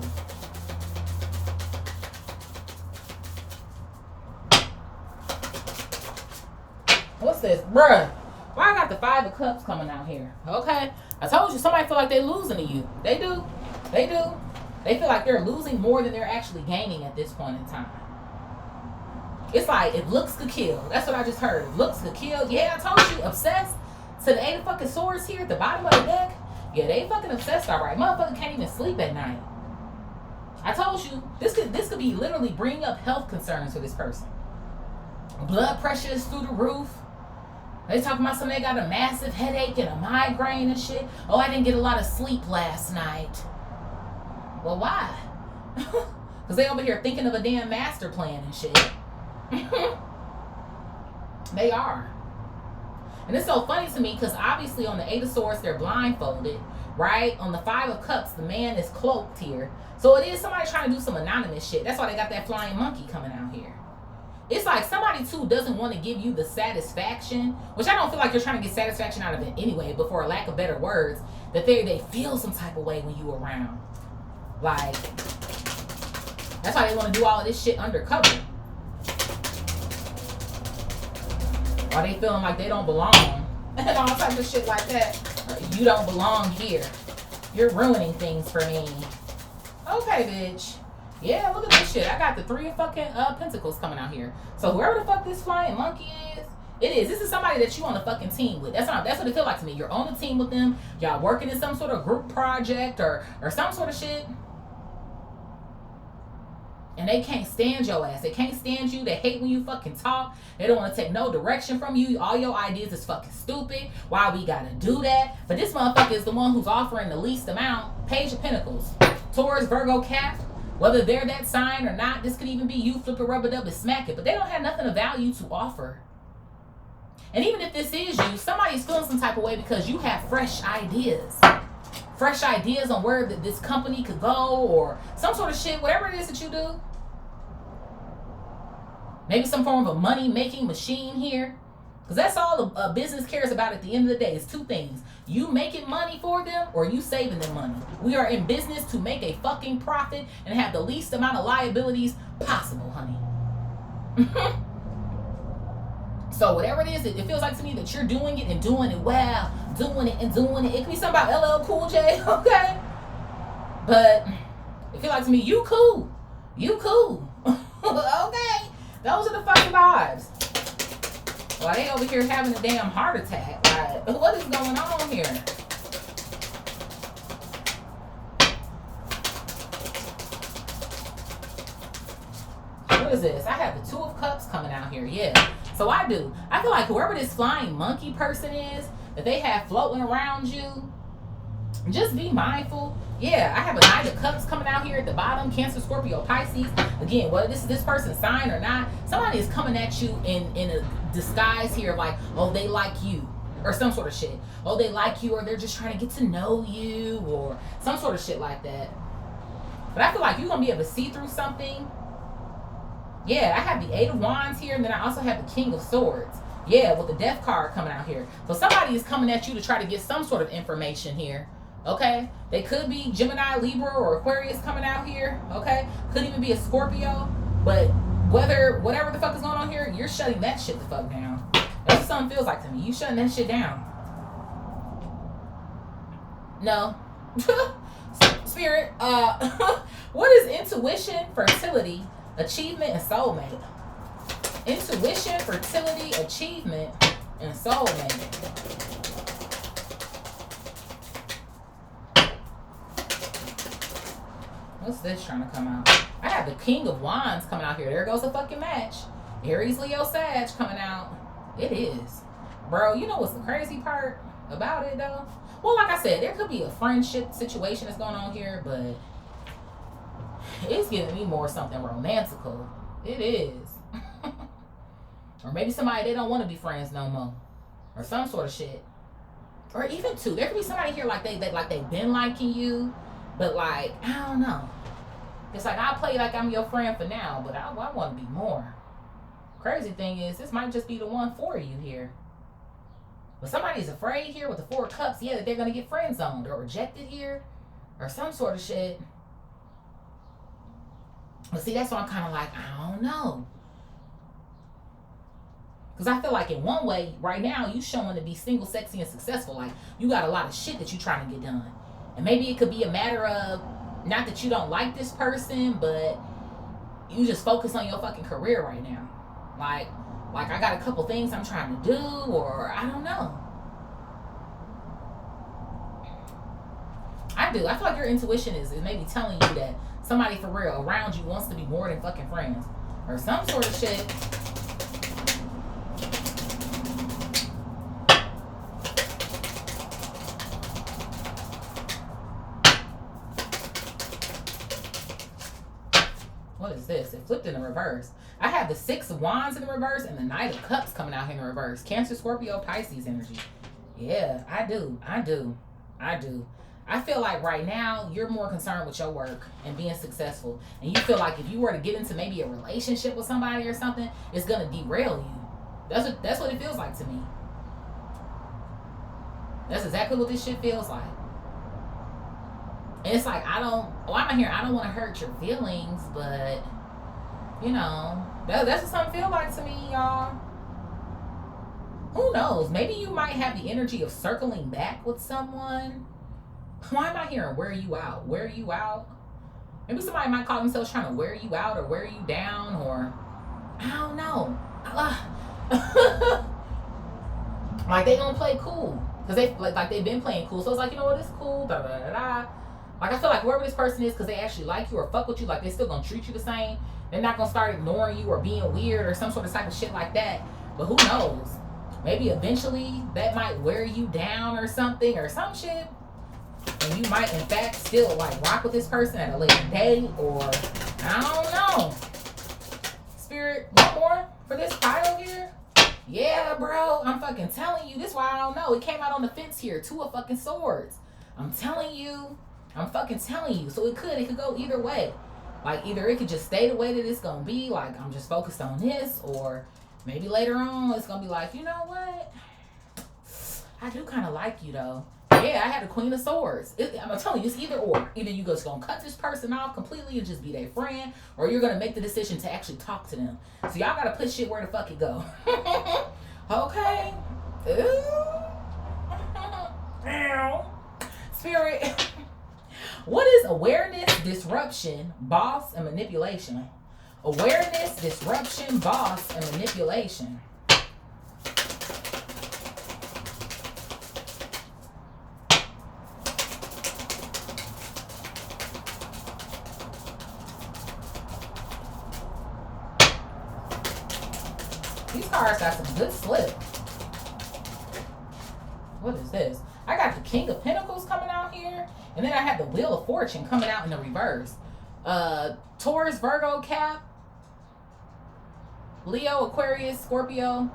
What's this? Bruh. Why I got the 5 of Cups coming out here? Okay. I told you, somebody feel like they're losing to you. They do. They do. They feel like they're losing more than they're actually gaining at this point in time. It's like, if looks could kill. That's what I just heard. If looks could kill. Yeah, I told you, obsessed to the 8 of fucking swords here at the bottom of the deck. Yeah, they fucking obsessed, all right. Motherfucker can't even sleep at night. I told you, this could be literally bringing up health concerns for this person. Blood pressure is through the roof. They talking about somebody got a massive headache and a migraine and shit. Oh, I didn't get a lot of sleep last night. Well, why? Because they over here thinking of a damn master plan and shit. They are. And it's so funny to me because obviously on the 8 of Swords, they're blindfolded, right? On the 5 of Cups, the man is cloaked here. So it is somebody trying to do some anonymous shit. That's why they got that flying monkey coming out here. It's like somebody, too, doesn't want to give you the satisfaction, which I don't feel like you're trying to get satisfaction out of it anyway, but for a lack of better words, that they feel some type of way when you around. Like, that's why they want to do all of this shit undercover. Or they feeling like they don't belong and all types of shit like that. You don't belong here. You're ruining things for me. Okay, bitch. Yeah, look at this shit. I got the 3 of fucking Pentacles coming out here. So whoever the fuck this flying monkey is, it is. This is somebody that you on a fucking team with. That's what it feel like to me. You're on a team with them. Y'all working in some sort of group project or some sort of shit. And they can't stand your ass. They can't stand you. They hate when you fucking talk. They don't want to take no direction from you. All your ideas is fucking stupid. Why we gotta do that? But this motherfucker is the one who's offering the least amount. Page of Pentacles. Taurus, Virgo, Cap. Whether they're that sign or not, this could even be you. Flip it, rub it up, and smack it. But they don't have nothing of value to offer. And even if this is you, somebody's feeling some type of way because you have fresh ideas. Fresh ideas on where this company could go or some sort of shit, whatever it is that you do. Maybe some form of a money-making machine here. Because that's all a business cares about at the end of the day is 2 things. You making money for them or you saving them money. We are in business to make a fucking profit and have the least amount of liabilities possible, honey. So whatever it is, it feels like to me that you're doing it and doing it well. Doing it and doing it. It could be something about LL Cool J, okay? But it feels like to me, you cool. You cool. Okay? Those are the fucking vibes. Why they over here having a damn heart attack? Like, what is going on here? What is this? I have the 2 of Cups coming out here. Yeah. So I do. I feel like whoever this flying monkey person is that they have floating around you, just be mindful. Yeah, I have a Knight of Cups coming out here at the bottom. Cancer, Scorpio, Pisces. Again, whether this is this person's sign or not, somebody is coming at you in a disguise here of like, oh, they like you. Or some sort of shit. Oh, they like you or they're just trying to get to know you or some sort of shit like that. But I feel like you're going to be able to see through something. Yeah, I have the 8 of Wands here, and then I also have the King of Swords. Yeah, with the Death card coming out here. So somebody is coming at you to try to get some sort of information here. Okay? They could be Gemini, Libra, or Aquarius coming out here. Okay? Could even be a Scorpio. But whatever the fuck is going on here, you're shutting that shit the fuck down. That's what something feels like to me. You shutting that shit down. No. Spirit, what is intuition, fertility, achievement, and soulmate? Intuition, fertility, achievement, and soulmate. What's this trying to come out? I have the King of Wands coming out here. There goes a fucking match. Aries, Leo, Sag coming out. It is. Bro, you know what's the crazy part about it, though? Well, like I said, there could be a friendship situation that's going on here, but it's giving me more something romantical. It is. Or maybe somebody, they don't want to be friends no more. Or some sort of shit. Or even two. There could be somebody here like they've been liking you, but like, I don't know. It's like, I'll play like I'm your friend for now, but I want to be more. Crazy thing is, this might just be the one for you here. But somebody's afraid here with the Four of Cups, yeah, that they're going to get friend zoned or rejected here or some sort of shit. But see, that's why I'm kind of like, I don't know. Because I feel like in one way, right now, you showing to be single, sexy, and successful. Like, you got a lot of shit that you trying to get done. And maybe it could be a matter of, not that you don't like this person, but you just focus on your fucking career right now. Like I got a couple things I'm trying to do, or I don't know. I do. I feel like your intuition is maybe telling you that somebody for real around you wants to be more than fucking friends. Or some sort of shit. What is this? It flipped in the reverse. I have the Six of Wands in the reverse and the Knight of Cups coming out here in the reverse. Cancer, Scorpio, Pisces energy. Yeah, I do. I feel like right now you're more concerned with your work and being successful. And you feel like if you were to get into maybe a relationship with somebody or something, it's going to derail you. That's what it feels like to me. That's exactly what this shit feels like. And it's like, I'm out here, I don't want to hurt your feelings, but, you know, that's what something feel like to me, y'all. Who knows? Maybe you might have the energy of circling back with someone. Why am I hearing wear you out? Wear you out? Maybe somebody might call themselves trying to wear you out or wear you down, or, I don't know. Like, they gonna play cool. Because they've been playing cool. So it's like, you know what, it's cool, da da da da. Like, I feel like whoever this person is, because they actually like you or fuck with you, like, they still gonna treat you the same. They're not gonna start ignoring you or being weird or some sort of type of shit like that. But who knows? Maybe eventually that might wear you down or something or some shit. And you might, in fact, still, like, rock with this person at a later date, or I don't know. Spirit, one more for this pile here? Yeah, bro. I'm fucking telling you. This is why I don't know. It came out on the fence here. Two of fucking swords. I'm telling you. I'm fucking telling you. So it could go either way. Like, either it could just stay the way that it's gonna be, like, I'm just focused on this, or maybe later on it's gonna be like, you know what? I do kind of like you, though. Yeah, I had a Queen of Swords. I'm telling you, it's either or. Either you just gonna cut this person off completely and just be their friend, or you're gonna make the decision to actually talk to them. So y'all gotta put shit where the fuck it go. Okay. Spirit. What is awareness, disruption, boss, and manipulation? Awareness, disruption, boss, and manipulation. These cards got some good slip. What is this? I got the King of Pentacles coming out here. And then I had the Wheel of Fortune coming out in the reverse. Taurus, Virgo, Cap. Leo, Aquarius, Scorpio,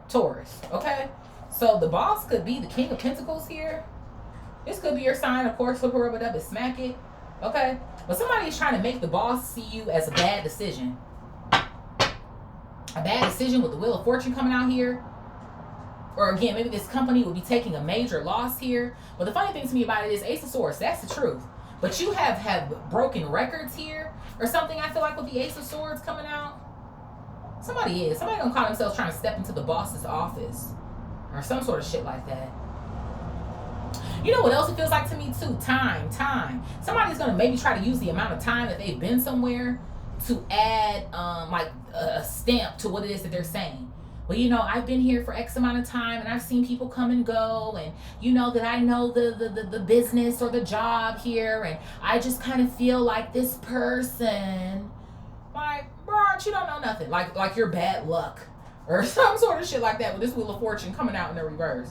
Taurus. Okay? So the boss could be the King of Pentacles here. This could be your sign. Of course, flip it, rub it up, and smack it. Okay? But somebody's trying to make the boss see you as a bad decision. A bad decision with the Wheel of Fortune coming out here. Or again, maybe this company will be taking a major loss here. But the funny thing to me about it is Ace of Swords. That's the truth. But you have broken records here or something, I feel like, with the Ace of Swords coming out. Somebody gonna call themselves trying to step into the boss's office. Or some sort of shit like that. You know what else it feels like to me too? Time. Somebody's gonna maybe try to use the amount of time that they've been somewhere to add like a stamp to what it is that they're saying. Well, you know, I've been here for X amount of time and I've seen people come and go, and you know that I know the business or the job here, and I just kind of feel like this person, like, bro, you don't know nothing. Like you're bad luck or some sort of shit like that with this Wheel of Fortune coming out in the reverse.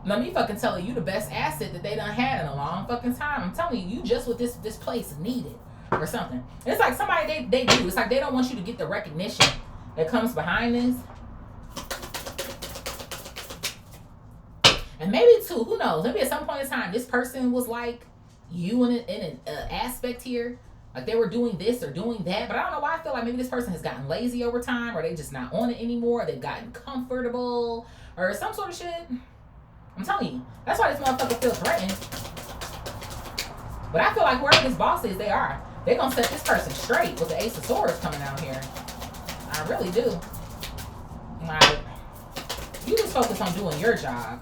Let me fucking tell you the best asset that they done had in a long fucking time. I'm telling you, you just what this place needed or something. It's like somebody they do. It's like they don't want you to get the recognition that comes behind this. And maybe too, who knows? Maybe at some point in time, this person was like you in an aspect here. Like they were doing this or doing that. But I don't know why I feel like maybe this person has gotten lazy over time, or they just not on it anymore. They've gotten comfortable or some sort of shit. I'm telling you, that's why this motherfucker feels threatened. But I feel like whoever this boss is, they're gonna set this person straight with the Ace of Swords coming out here. I really do. Like, you just focus on doing your job.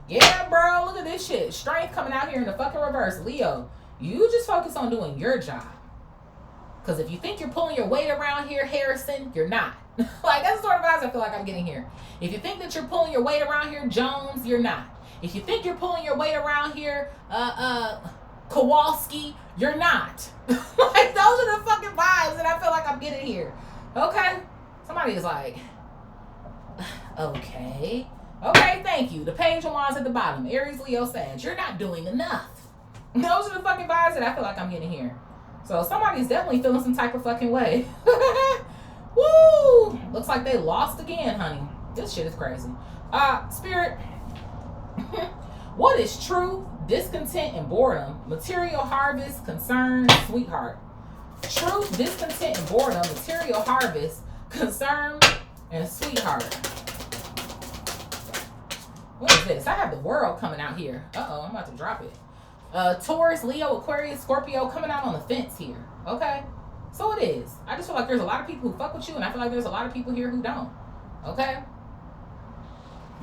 Yeah, bro, look at this shit. Strength coming out here in the fucking reverse. Leo, you just focus on doing your job. Because if you think you're pulling your weight around here, Harrison, you're not. Like, that's the sort of vibes I feel like I'm getting here. If you think that you're pulling your weight around here, Jones, you're not. If you think you're pulling your weight around here, Kowalski, you're not. Like, those are the fucking vibes that I feel like I'm getting here. Okay? Somebody is like, okay. Okay, thank you. The Page of Wands at the bottom. Aries, Leo, Sag. You're not doing enough. Those are the fucking vibes that I feel like I'm getting here. So somebody's definitely feeling some type of fucking way. Woo! Looks like they lost again, honey. This shit is crazy. Spirit. What is truth, discontent, and boredom? Material harvest, concern, sweetheart. Truth, discontent, and boredom. Material harvest, concern, and sweetheart. What is this? I have the world coming out here. Uh-oh, I'm about to drop it. Taurus, Leo, Aquarius, Scorpio coming out on the fence here. Okay? So it is. I just feel like there's a lot of people who fuck with you, and I feel like there's a lot of people here who don't. Okay?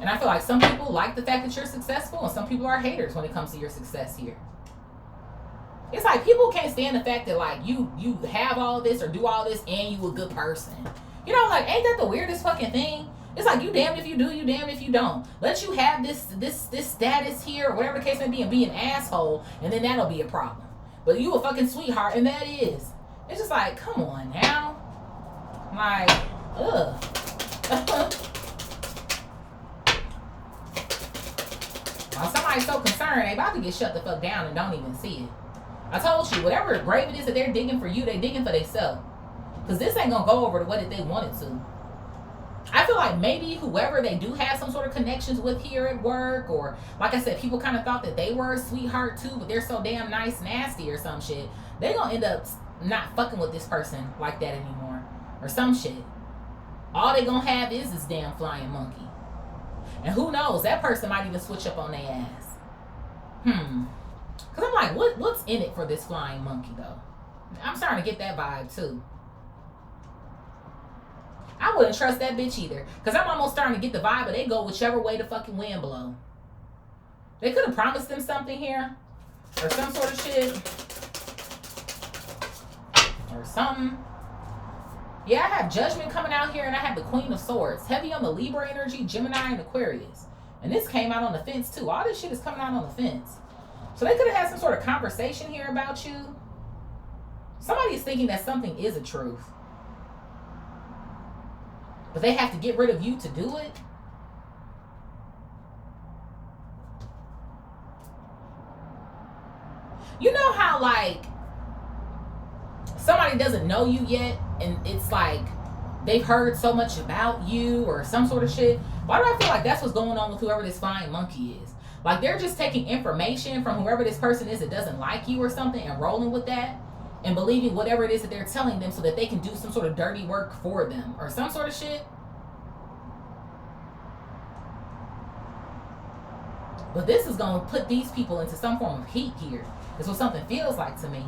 And I feel like some people like the fact that you're successful, and some people are haters when it comes to your success here. It's like people can't stand the fact that like you have all this or do all this and you a good person. You know, like, ain't that the weirdest fucking thing? It's like you damned if you do, you damned if you don't. Let you have this status here or whatever the case may be and be an asshole, and then that'll be a problem. But you a fucking sweetheart, and that is. It's just like, come on now. Like, ugh. While somebody's so concerned, they about to get shut the fuck down and don't even see it. I told you, whatever grave it is that they're digging for you, they digging for themselves. Because this ain't gonna go over the way that they want it to. I feel like maybe whoever they do have some sort of connections with here at work, or like I said, people kind of thought that they were a sweetheart too, but they're so damn nice, nasty or some shit. They gonna end up not fucking with this person like that anymore or some shit. All they gonna have is this damn flying monkey. And who knows, that person might even switch up on their ass. Because I'm like, what's in it for this flying monkey though? I'm starting to get that vibe too. I wouldn't trust that bitch either. Because I'm almost starting to get the vibe, but they go whichever way the fucking wind blow. They could have promised them something here. Or some sort of shit. Or something. Yeah, I have Judgment coming out here, and I have the Queen of Swords. Heavy on the Libra energy, Gemini, and Aquarius. And this came out on the fence too. All this shit is coming out on the fence. So they could have had some sort of conversation here about you. Somebody is thinking that something is a truth. But they have to get rid of you to do it. You know how like somebody doesn't know you yet and it's like they've heard so much about you or some sort of shit? Why do I feel like that's what's going on with whoever this flying monkey is? Like they're just taking information from whoever this person is that doesn't like you or something and rolling with that and believing whatever it is that they're telling them so that they can do some sort of dirty work for them or some sort of shit. But this is going to put these people into some form of heat here. That's what something feels like to me.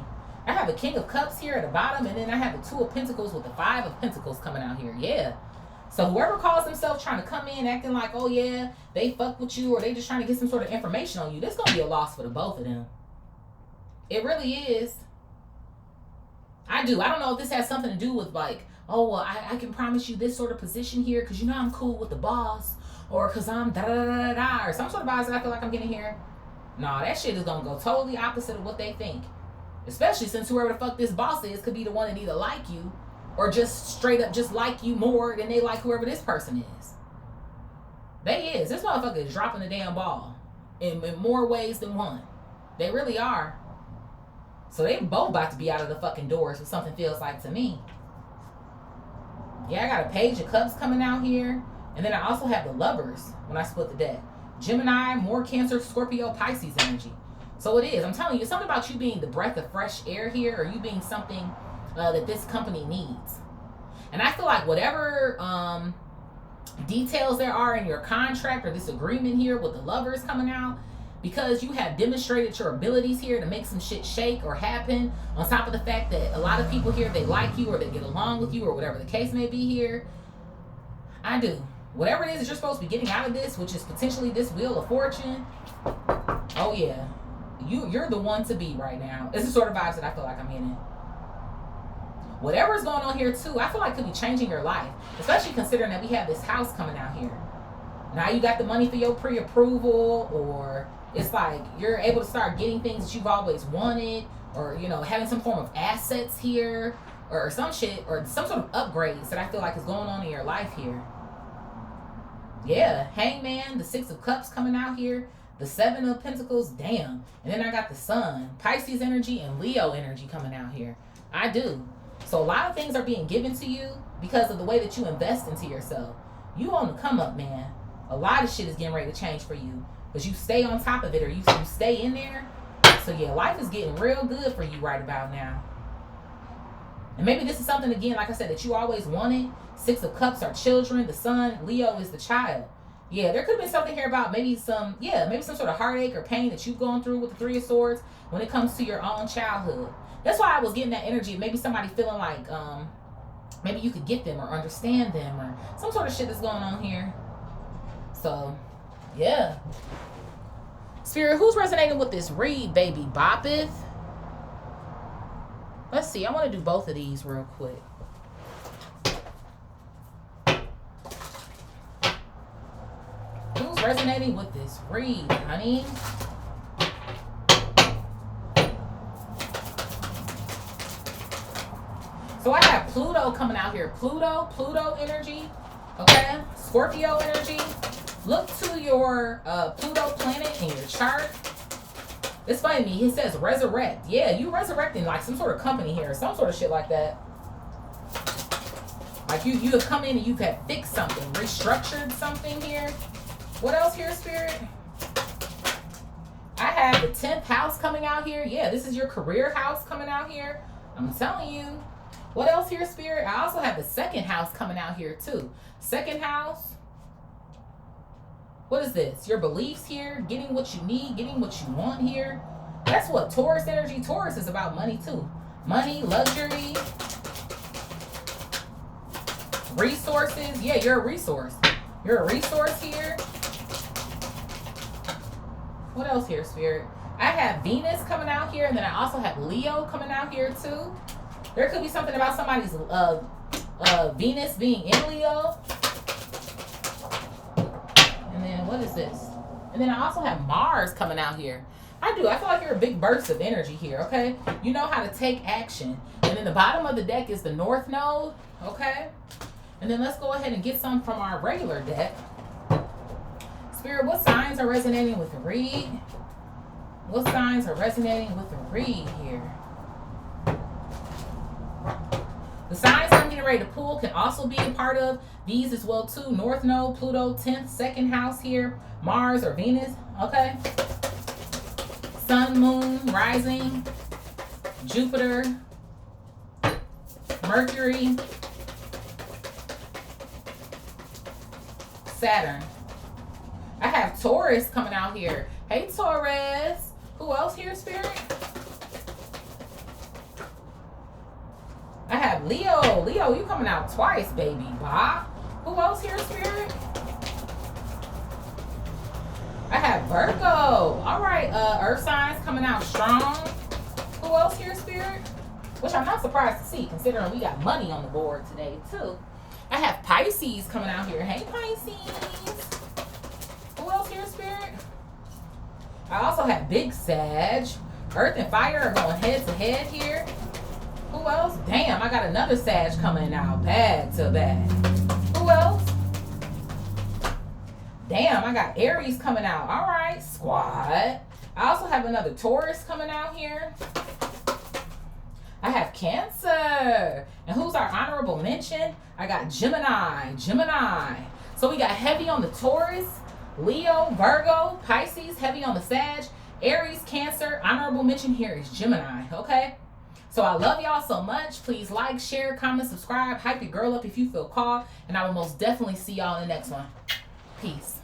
I have a King of Cups here at the bottom, and then I have the Two of Pentacles with the Five of Pentacles coming out here. Yeah. So whoever calls themselves trying to come in acting like, oh yeah, they fuck with you or they just trying to get some sort of information on you, this going to be a loss for the both of them. It really is. I do. I don't know if this has something to do with like, oh, well, I can promise you this sort of position here because you know I'm cool with the boss, or because I'm da da da da da, or some sort of vibes that I feel like I'm getting here. No, that shit is gonna go totally opposite of what they think. Especially since whoever the fuck this boss is could be the one that either like you or just straight up just like you more than they like whoever this person is. They is. This motherfucker is dropping the damn ball in more ways than one. They really are. So they both about to be out of the fucking doors, what something feels like to me. Yeah, I got a Page of Cups coming out here. And then I also have the Lovers when I split the deck. Gemini, more Cancer, Scorpio, Pisces energy. So it is. I'm telling you, it's something about you being the breath of fresh air here, or you being something that this company needs. And I feel like whatever details there are in your contract or this agreement here with the Lovers coming out, because you have demonstrated your abilities here to make some shit shake or happen, on top of the fact that a lot of people here, they like you or they get along with you or whatever the case may be here. I do. Whatever it is that you're supposed to be getting out of this, which is potentially this Wheel of Fortune, oh yeah, you're the one to be right now. It's the sort of vibes that I feel like I'm getting. Whatever's going on here too, I feel like could be changing your life, especially considering that we have this house coming out here. Now you got the money for your pre-approval, or it's like you're able to start getting things that you've always wanted, or you know, having some form of assets here, or some shit, or some sort of upgrades that I feel like is going on in your life here. Yeah, Hangman, the Six of Cups coming out here, the Seven of Pentacles, damn. And then I got the Sun, Pisces energy, and Leo energy coming out here. I do. So a lot of things are being given to you because of the way that you invest into yourself. You on the come up, man. A lot of shit is getting ready to change for you. But you stay on top of it, or you stay in there. So yeah, life is getting real good for you right about now. And maybe this is something, again, like I said, that you always wanted. Six of Cups are children. The Sun, Leo is the child. Yeah, there could have been something here about maybe some sort of heartache or pain that you've gone through with the Three of Swords when it comes to your own childhood. That's why I was getting that energy. Maybe somebody feeling like maybe you could get them or understand them or some sort of shit that's going on here. So, yeah. Spirit, who's resonating with this read, baby boppeth? Let's see. I want to do both of these real quick. Who's resonating with this read, honey? So I have Pluto coming out here. Pluto energy. Okay. Scorpio energy. Look to your Pluto planet in your chart. It's funny to me. He says resurrect. Yeah, you resurrecting like some sort of company here. Some sort of shit like that. Like you have come in and you have fixed something. Restructured something here. What else here, Spirit? I have the 10th house coming out here. Yeah, this is your career house coming out here. I'm telling you. What else here, Spirit? I also have the 2nd house coming out here too. 2nd house. What is this? Your beliefs here. Getting what you need. Getting what you want here. That's what Taurus energy. Taurus is about money too. Money, luxury, resources. Yeah, you're a resource. You're a resource here. What else here, Spirit? I have Venus coming out here, and then I also have Leo coming out here too. There could be something about somebody's Venus being in Leo. And then what is this? And then I also have Mars coming out here. I do. I feel like you're a big burst of energy here, okay? You know how to take action. And then the bottom of the deck is the North Node, okay? And then let's go ahead and get some from our regular deck. Spirit, what signs are resonating with the read? What signs are resonating with the read here? The signs I'm getting ready to pull can also be a part of these as well too. North Node, Pluto, 10th, 2nd house here. Mars or Venus, okay? Sun, Moon, Rising, Jupiter, Mercury, Saturn. I have Taurus coming out here. Hey, Taurus. Who else here, Spirit? I have Leo. Leo, you coming out twice, baby. Bob. Who else here, Spirit? I have Virgo. All right, Earth signs coming out strong. Who else here, Spirit? which I'm not surprised to see considering we got money on the board today too. I have Pisces coming out here. Hey, Pisces. Who else here, Spirit? I also have Big Sag. Earth and Fire are going head to head here. Who else? Damn, I got another Sag coming out. Bad to bad. Who else? Damn, I got Aries coming out. All right, squad. I also have another Taurus coming out here. I have Cancer. And who's our honorable mention? I got Gemini. So we got heavy on the Taurus, Leo, Virgo, Pisces, heavy on the Sag, Aries, Cancer. Honorable mention here is Gemini, okay? So I love y'all so much. Please like, share, comment, subscribe. Hype your girl up if you feel called. And I will most definitely see y'all in the next one. Peace.